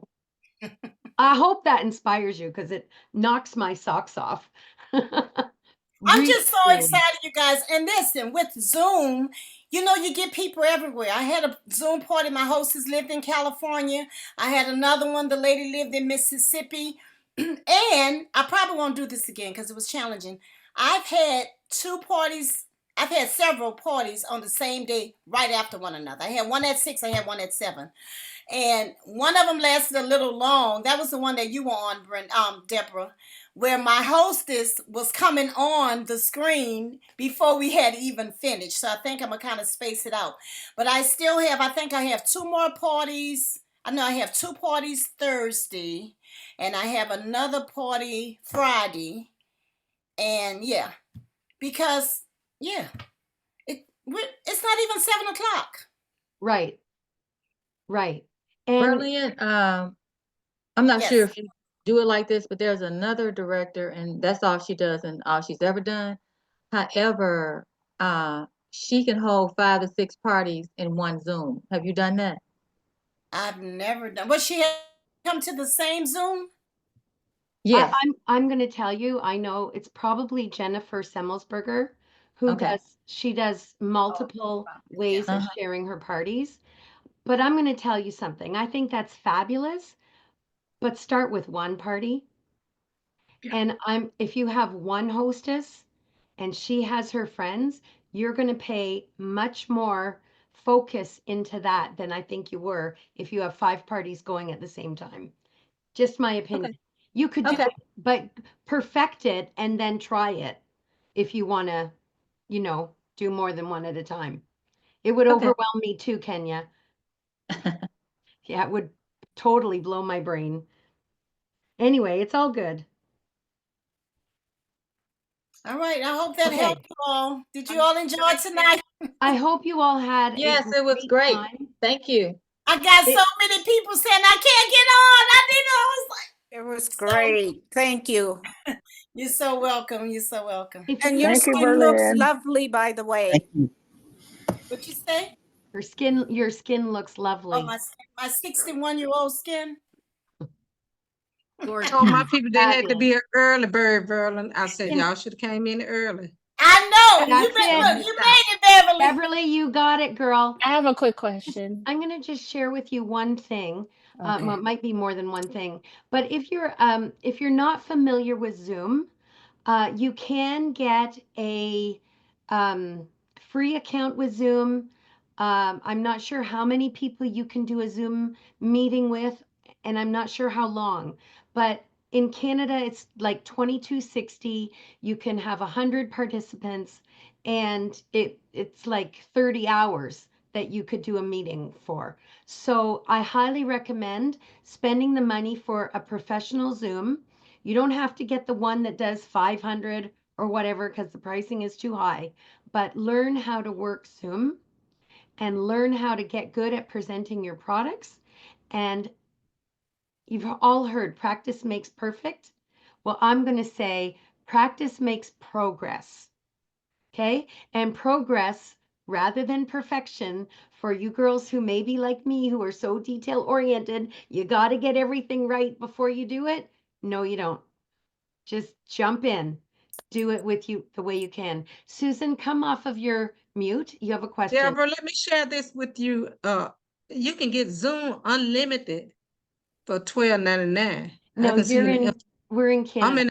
I hope that inspires you because it knocks my socks off. I'm just so excited, you guys. And listen, with Zoom, you know, you get people everywhere. I had a Zoom party. My hostess lived in California. I had another one. The lady lived in Mississippi. And I probably won't do this again because it was challenging. I've had 2 parties. I've had several parties on the same day right after one another. I had one at 6. I had one at 7. And one of them lasted a little long. That was the one that you were on, Deborah, where my hostess was coming on the screen before we had even finished. So I think I'm going to kind of space it out. But I still have, I think I have 2 more parties. I know I have 2 parties Thursday. And I have another party Friday. And yeah, because, yeah, it's not even 7 o'clock. Right. And Verlyn, I'm not sure if you do it like this, but there's another director, and that's all she does and all she's ever done. However, she can hold 5 to 6 parties in one Zoom. Have you done that? I've never done. Was she come to the same Zoom? Yes. I'm going to tell you, I know it's probably Jennifer Semmelsberger who she does multiple ways of sharing her parties. But I'm going to tell you something. I think that's fabulous, but start with one party. And if you have one hostess and she has her friends, you're going to pay much more focus into that than I think you were if you have 5 parties going at the same time. Just my opinion. You could do it, but perfect it and then try it if you want to, do more than one at a time. It would overwhelm me too, Kenya. Yeah, it would totally blow my brain. Anyway, it's all good. All right. I hope that helped you all. Did you all enjoy tonight? I hope you all had Yes, it was great. Thank you. I got so many people saying I can't get on. I was like, It was great. Thank you. You're so welcome. You're so welcome. And your Thank you, skin looks Verlyn. lovely, by the way. Thank you. What you say? Your skin looks lovely. Oh, my 61-year-old skin. I told my people they had to be an early bird, Verlyn. I said, Can- y'all should have came in early. I know. That's You made, it. look, you made it, Beverly. Beverly, you got it, girl. I have a quick question. I'm going to just share with you one thing. Okay. Well, it might be more than one thing, but if you're not familiar with Zoom, you can get a free account with Zoom. I'm not sure how many people you can do a Zoom meeting with, and I'm not sure how long, but in Canada, it's like $22.60. You can have 100 participants, and it's like 30 hours that you could do a meeting for. So I highly recommend spending the money for a professional Zoom. You don't have to get the one that does 500 or whatever because the pricing is too high, but learn how to work Zoom and learn how to get good at presenting your products. And you've all heard practice makes perfect. Well, I'm going to say practice makes progress. Okay? And progress rather than perfection, for you girls who may be like me, who are so detail oriented, you got to get everything right before you do it. No, you don't. Just jump in. Do it with you the way you can. Susan, come off of your mute. You have a question. Deborah, let me share this with you. You can get Zoom Unlimited for $12.99. No, we're in Canada. I'm in.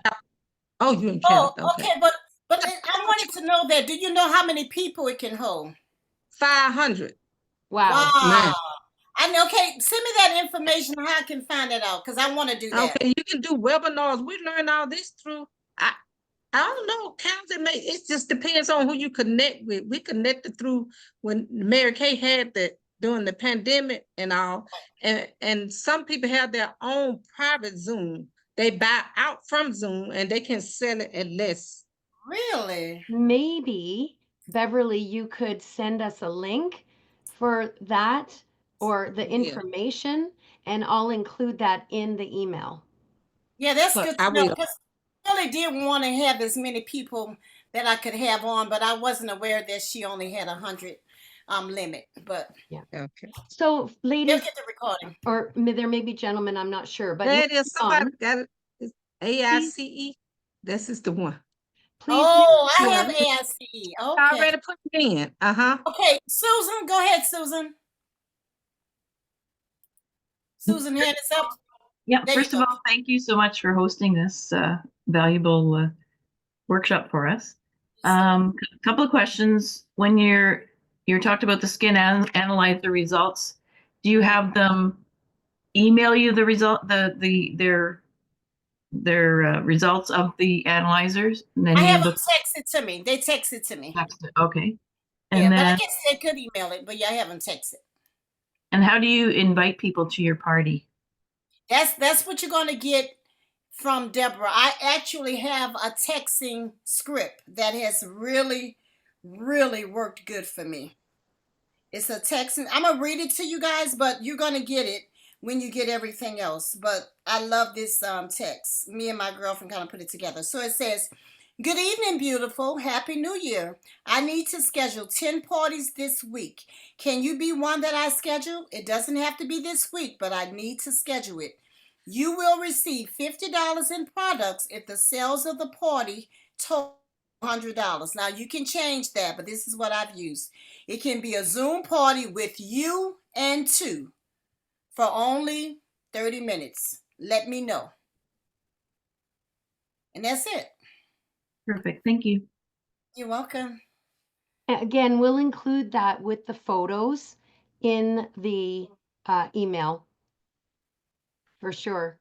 Oh, you in Canada? Oh, okay, but I wanted to know that. Do you know how many people it can hold? 500. Wow. Wow. I know. Okay, send me that information how I can find that out because I want to do that. Okay, you can do webinars. We learn all this through. I don't know. It just depends on who you connect with. We connected through when Mary Kay had that during the pandemic and all. And some people have their own private Zoom. They buy out from Zoom and they can sell it at less. Really? Maybe, Beverly, you could send us a link for that or the information, and I'll include that in the email. Yeah, that's good to know because I really did want to have as many people that I could have on, but I wasn't aware that she only had 100 limit. But yeah, okay. So, ladies, they'll get the recording, or there may be gentlemen. I'm not sure, but that is somebody got it. It's AICE. This is the one. Please. Oh, I have AICE. Okay. I already put it in. Okay, Susan, go ahead, Susan. Susan, hand us up. Yep. First of all, thank you so much for hosting this valuable workshop for us. Couple of questions. When you're talked about the skin analyzer results, do you have them email you the result, their results of the analyzers? And then I have them text it to me. They text it to me. Okay. And but I guess they could email it, but yeah, I have them text it. And how do you invite people to your party? That's what you're going to get from Deborah. I actually have a texting script that has really, really worked good for me. It's a texting. I'm going to read it to you guys, but you're going to get it when you get everything else. But I love this text. Me and my girlfriend kind of put it together. So it says, "Good evening, beautiful. Happy New Year. I need to schedule 10 parties this week. Can you be one that I schedule? It doesn't have to be this week, but I need to schedule it. You will receive $50 in products if the sales of the party total $100. Now you can change that, but this is what I've used. It can be a Zoom party with you and two for only 30 minutes. Let me know." And that's it. Perfect. Thank you. You're welcome. Again, we'll include that with the photos in the email for sure.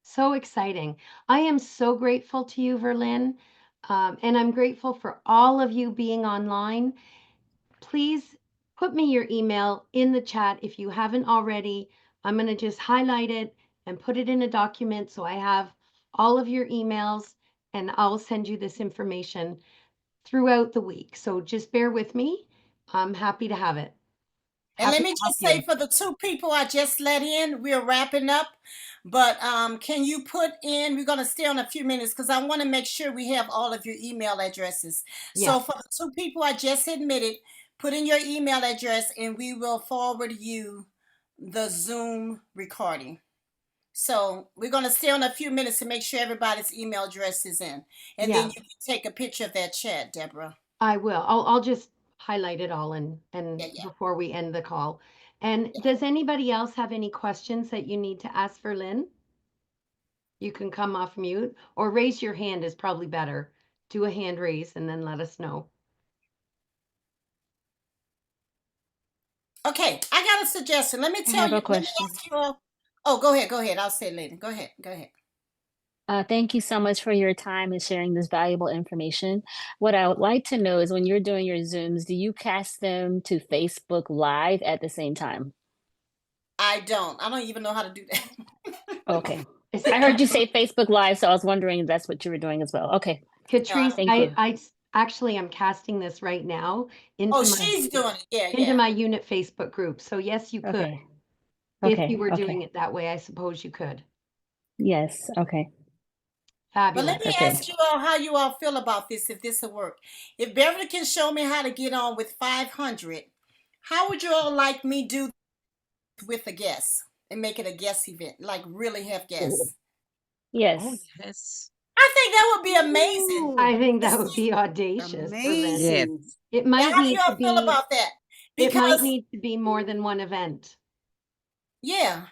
So exciting. I am so grateful to you, Verlyn, and I'm grateful for all of you being online. Please put me your email in the chat if you haven't already. I'm going to just highlight it and put it in a document so I have all of your emails, and I'll send you this information throughout the week. So just bear with me. I'm happy to have it. And let Happy me to help just say, you. for the 2 people I just let in, we're wrapping up. But can you put in, we're going to stay on a few minutes because I want to make sure we have all of your email addresses. So Yes. for the 2 people I just admitted, put in your email address and we will forward you the Zoom recording. So we're going to stay on a few minutes to make sure everybody's email address is in. And then Yeah. you can take a picture of that chat, Deborah. I will. I'll just highlight it all and Yeah. before we end the call. And Yeah. does anybody else have any questions that you need to ask Verlyn? You can come off mute or raise your hand is probably better. Do a hand raise and then let us know. Okay, I got a suggestion. Let me tell have you. a question. Let me ask you all. Oh, go ahead. Go ahead. I'll say it later. Go ahead. Go ahead. Thank you so much for your time and sharing this valuable information. What I would like to know is when you're doing your Zooms, do you cast them to Facebook Live at the same time? I don't even know how to do that. Okay. Is it I heard you say Facebook Live, so I was wondering if that's what you were doing as well. Okay. Catrice, Thank you. I actually am casting this right now into Oh, my she's doing it. Yeah, into yeah. my unit Facebook group. So yes, you could. Okay. If Okay. you were doing Okay. it that way, I suppose you could. Yes. Okay. But Fabulous. let me Okay. ask you all how you all feel about this, if this will work. If Beverly can show me how to get on with 500, how would you all like me do with a guest and make it a guest event? Like really have guests? Yes. Oh, yes. I think that would be amazing. I think that would be audacious. Verlyn. Yes. It Now, might how do need you to all feel be about that? it might Because need to be more than one event. yeah.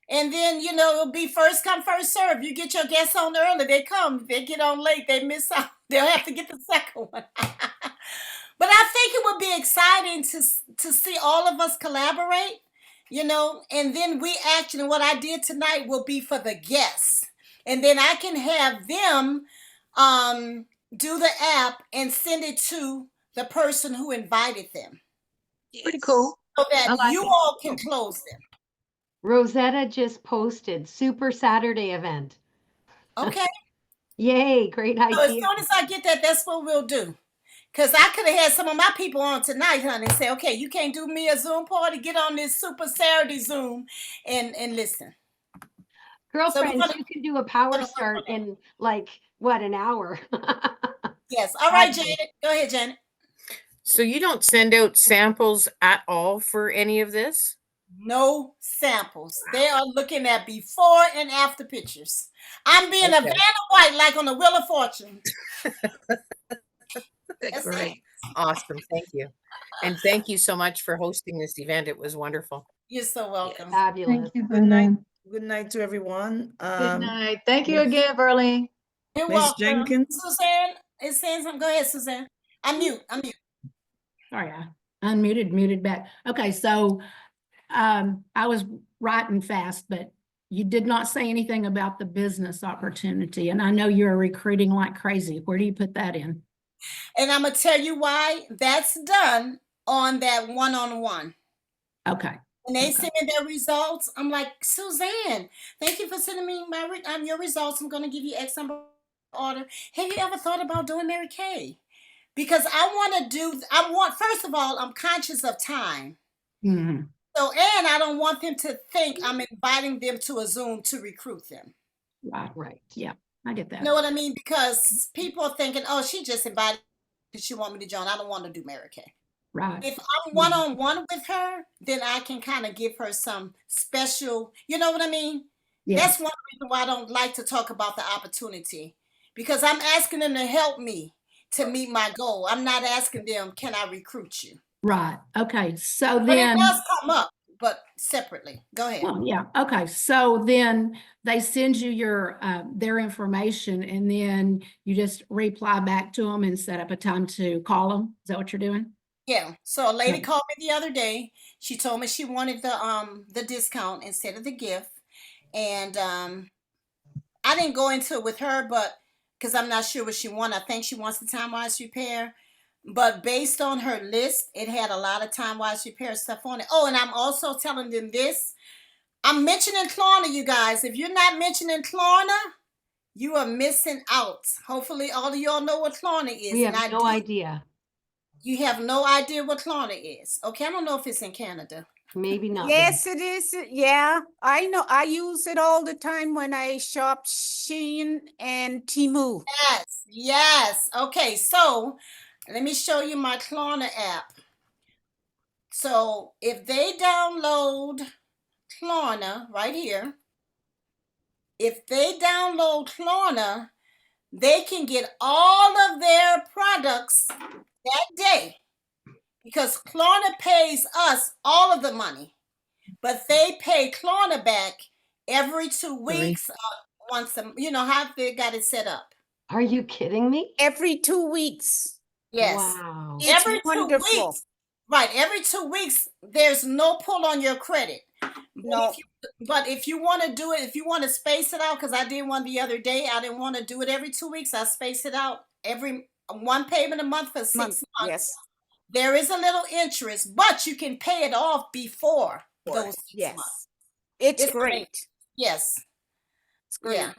And then, it'll be first come, first serve. You get your guests on early, they come. If they get on late, they miss out. They'll have to get the second one. But I think it would be exciting to see all of us collaborate, and then we actually, what I did tonight will be for the guests. And then I can have them do the app and send it to the person who invited them. Pretty cool. So that I like you it. all can close them. Rosetta just posted Super Saturday event. Okay. Yay, great So as idea. soon as I get that, that's what we'll do. Because I could have had some of my people on tonight, honey, and say, okay, you can't do me a Zoom party. Get on this Super Saturday Zoom and listen. Girlfriends, gonna- you can do a power start in like an hour. Yes. All right, Janet. Go ahead, Janet. So you don't send out samples at all for any of this? No samples. They are looking at before and after pictures. I'm being a Vanna White like on the Wheel of Fortune. That's great. Awesome. Thank you. And thank you so much for hosting this event. It was wonderful. You're so welcome. Fabulous. Good night. Good night to everyone. Good night. Thank you again, Verlyn. You're Miss welcome. Jenkins. Suzanne is saying something. Go ahead, Suzanne. I'm mute. Sorry, I muted back. Okay, so I was writing fast, but you did not say anything about the business opportunity. And I know you're recruiting like crazy. Where do you put that in? And I'm going to tell you why. That's done on that one-on-one. Okay. When they send me their results, I'm like, Suzanne, thank you for sending me your results. I'm going to give you X number order. Have you ever thought about doing Mary Kay? Because first of all, I'm conscious of time. Mm-hmm. So, and I don't want them to think I'm inviting them to a Zoom to recruit them. Right. Yeah, I get that. You know what I mean? Because people are thinking, oh, she just invited because she want me to join. I don't want to do Mary Kay. Right. If I'm one-on-one with her, then I can kind of give her some special, you know what I mean? Yes. That's one reason why I don't like to talk about the opportunity, because I'm asking them to help me to meet my goal. I'm not asking them, can I recruit you? Right. Okay. So But then, it does come up, but separately. Go ahead. well, yeah. Okay. So then they send you their information, and then you just reply back to them and set up a time to call them. Is that what you're doing? Yeah. So a lady called me the other day. She told me she wanted the discount instead of the gift, and I didn't go into it with her, but because I'm not sure what she wants. I think she wants the time-wise repair. But based on her list, it had a lot of time-wise repair stuff on it. Oh, and I'm also telling them this. I'm mentioning Klarna, you guys. If you're not mentioning Klarna, you are missing out. Hopefully, all of y'all know what Klarna is. We have no idea. You have no idea what Klarna is. Okay, I don't know if it's in Canada. Maybe not. Yes, it is. Yeah, I know. I use it all the time when I shop Shein and Temu. Yes, yes. Okay, so let me show you my Klarna app. So if they download Klarna right here, if they download Klarna, they can get all of their products that day because Klarna pays us all of the money, but they pay Klarna back every 2 weeks, once a, you know how they got it set up. Are you kidding me? Every 2 weeks. Yes. Wow. It's Every 2 wonderful. weeks. Right. Every 2 weeks, there's no pull on your credit. No. But if you want to do it, if you want to space it out, because I did one the other day, I didn't want to do it every 2 weeks. I space it out every one payment a month for 6 months. Yes. There is a little interest, but you can pay it off before those 6 Yes. months. It's great. Yes. It's great. Yeah.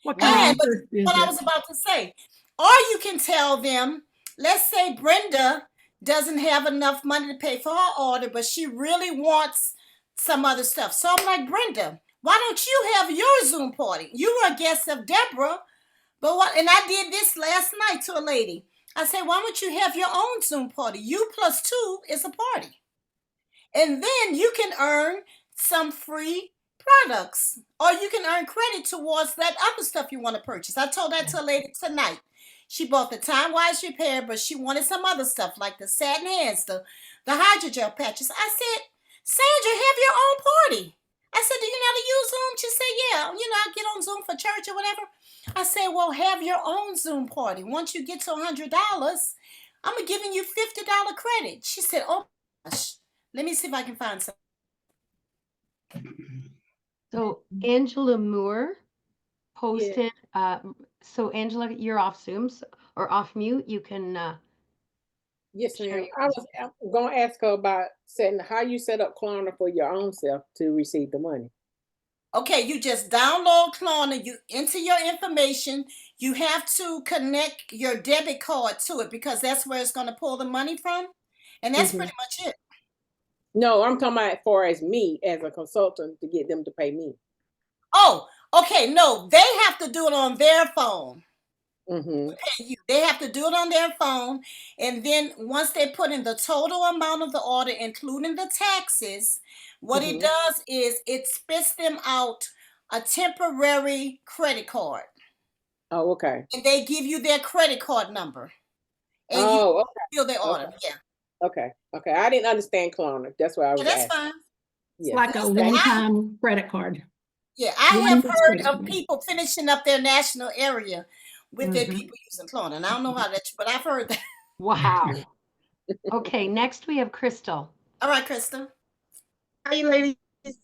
What kind And of interest is what I it? was about to say, or you can tell them, let's say Brenda doesn't have enough money to pay for her order, but she really wants some other stuff. So I'm like, Brenda, why don't you have your Zoom party? You were a guest of Deborah, but what? And I did this last night to a lady. I said, why don't you have your own Zoom party? You plus 2 is a party. And then you can earn some free products, or you can earn credit towards that other stuff you want to purchase. I told that to a lady tonight. She bought the time-wise repair, but she wanted some other stuff like the Satin Hands, the hydrogel patches. I said, Sandra, have your own party. I said, do you know how to use Zoom? She said, yeah, I get on Zoom for church or whatever. I said, well, have your own Zoom party. Once you get to $100, I'm giving you $50 credit. She said, oh my gosh, let me see if I can find some. So Angela Moore posted, so Angela, you're off Zoom or off mute. You can Yes, share ma'am. your I was going to ask her about how you set up Klarna for your own self to receive the money. Okay, you just download Klarna, you enter your information. You have to connect your debit card to it because that's where it's going to pull the money from. And that's pretty much it. No, I'm talking about as far as me as a consultant to get them to pay me. Oh, okay. No, they have to do it on their phone. They have to do it on their phone. And then once they put in the total amount of the order, including the taxes, what it does is it spits them out a temporary credit card. Oh, okay. And they give you their credit card number. And you fill their order. Okay. Yeah. Okay. I didn't understand Klarna. That's why I was That's asking. fine. It's like a one-time credit card. Yeah, I have heard of people finishing up their national area with their people using Klarna. And I don't know how that, but I've heard that. Wow. Okay, next we have Crystal. All right, Crystal. How you ladies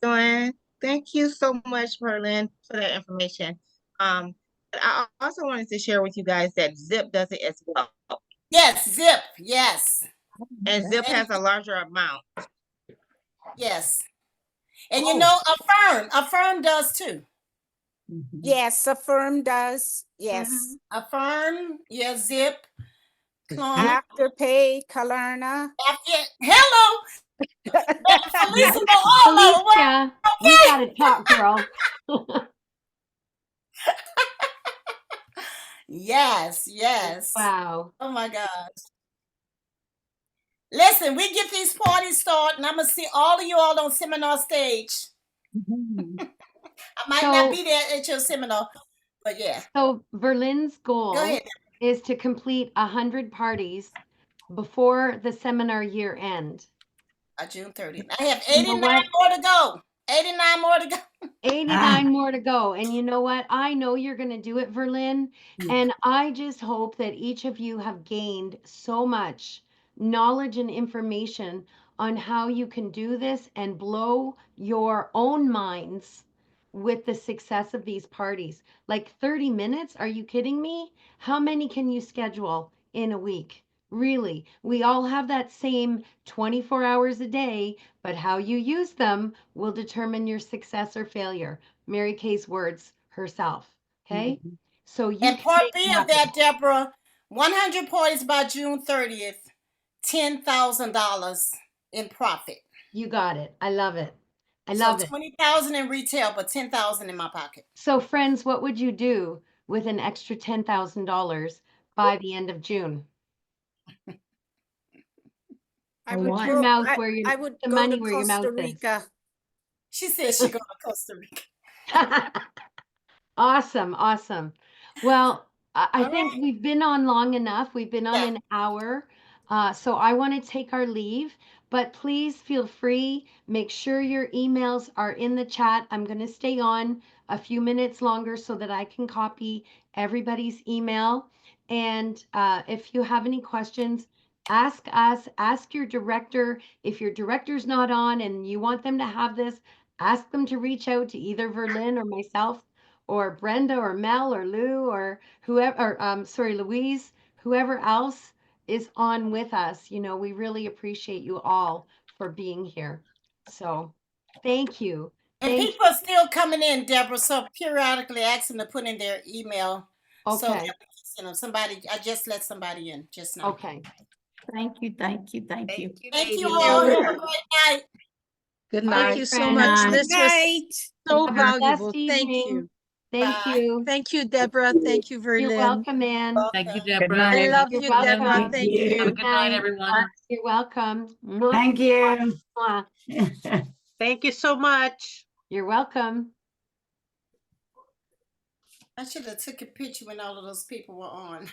doing? Thank you so much, Verlyn, for that information. I also wanted to share with you guys that Zip does it as well. Yes, Zip. Yes. And Zip has a larger amount. Yes. And Affirm does too. Yes, Affirm does. Yes. Affirm, Zip, Klarna. Afterpay, Klarna. Hello. Felicia, Felicia, we gotta talk, girl. Yes. Wow. Oh my gosh. Listen, we get these parties started, and I'm gonna see all of you all on seminar stage. I might not be there at your seminar, but yeah. So Verlyn's goal is to complete 100 parties before the seminar year end. June 30th. I have 89 more to go. 89 more to go. 89 more to go. And you know what? I know you're going to do it, Verlyn. And I just hope that each of you have gained so much knowledge and information on how you can do this and blow your own minds with the success of these parties. Like 30 minutes? Are you kidding me? How many can you schedule in a week? Really, we all have that same 24 hours a day, but how you use them will determine your success or failure. Mary Kay's words herself. Okay? So you and part B of that, Deborah, 100 parties by June 30th. $10,000 in profit. You got it. I love it. I So love it. 20,000 in retail, but 10,000 in my pocket. So friends, what would you do with an extra $10,000 by the end of June? I Put would your go, mouth where your I would the go money to where your mouth Costa is. Rica. She said she going to Costa Rica. Awesome, awesome. Well, I All think right. we've been on long enough. We've been on Yeah. an hour. So I want to take our leave, but please feel free. Make sure your emails are in the chat. I'm going to stay on a few minutes longer so that I can copy everybody's email. And if you have any questions, ask us, ask your director. If your director's not on and you want them to have this, ask them to reach out to either Verlyn or myself or Brenda or Mel or Lou or whoever, or sorry, Louise, whoever else is on with us. You know, we really appreciate you all for being here. So thank you. And people are still coming in, Deborah. So periodically ask them to put in their email. So Okay. that we can send them. Somebody, I just let somebody in just now. Okay. Thank you, thank you, thank you. Thank you ladies. all. Have a great night. Good Bye, night. Thank you so friends. much. Good This was Night. so Have a blessed valuable. Thank evening. you. Thank Bye. you. Thank you, Deborah. Thank you, You're Verlyn. welcome, Ann. Thank you, Welcome. Deborah. I love You're you, Deborah. welcome. Thank Have a you. good night, everyone. You're welcome. Mwah. Thank you. Mwah. Thank you so much. You're welcome. I should have took a picture when all of those people were on.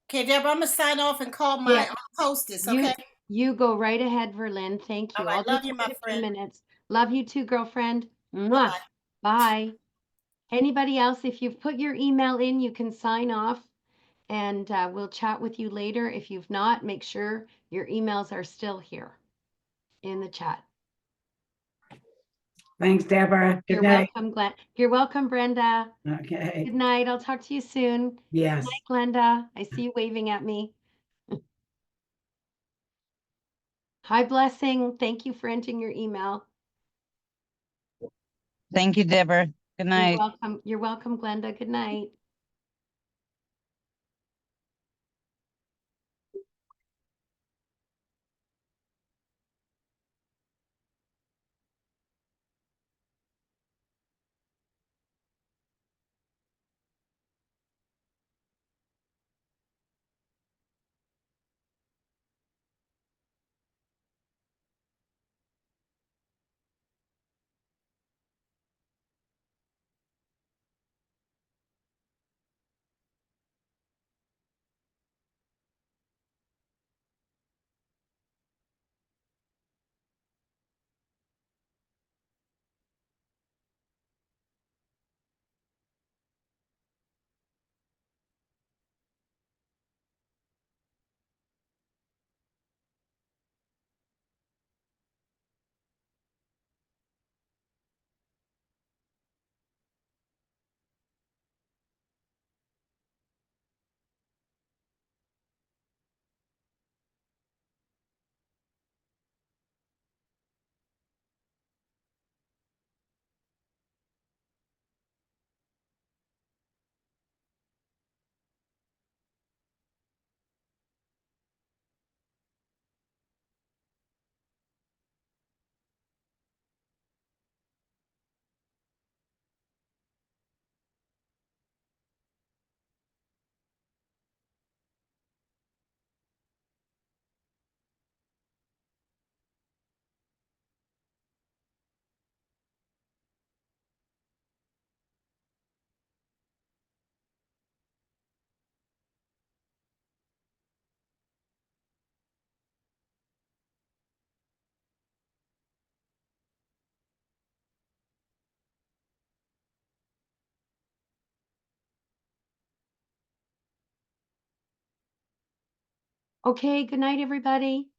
Okay, Deborah, I'm gonna sign off and call my hostess. Okay. You go right ahead, Verlyn. Thank you. All right. I'll Love just you, wait my a few friend. minutes. Love you too, girlfriend. Mwah. Bye-bye. Bye. Anybody else, if you've put your email in, you can sign off and we'll chat with you later. If you've not, make sure your emails are still here in the chat. Thanks, Deborah. Good You're night. welcome, Glenn. You're welcome, Brenda. Okay. Good night. I'll talk to you soon. Yes. Good night, Glenda. I see you waving at me. Hi, Blessing. Thank you for entering your email. Thank you, Deborah. Good night. You're welcome. You're welcome, Glenda. Good night. Okay, good night, everybody.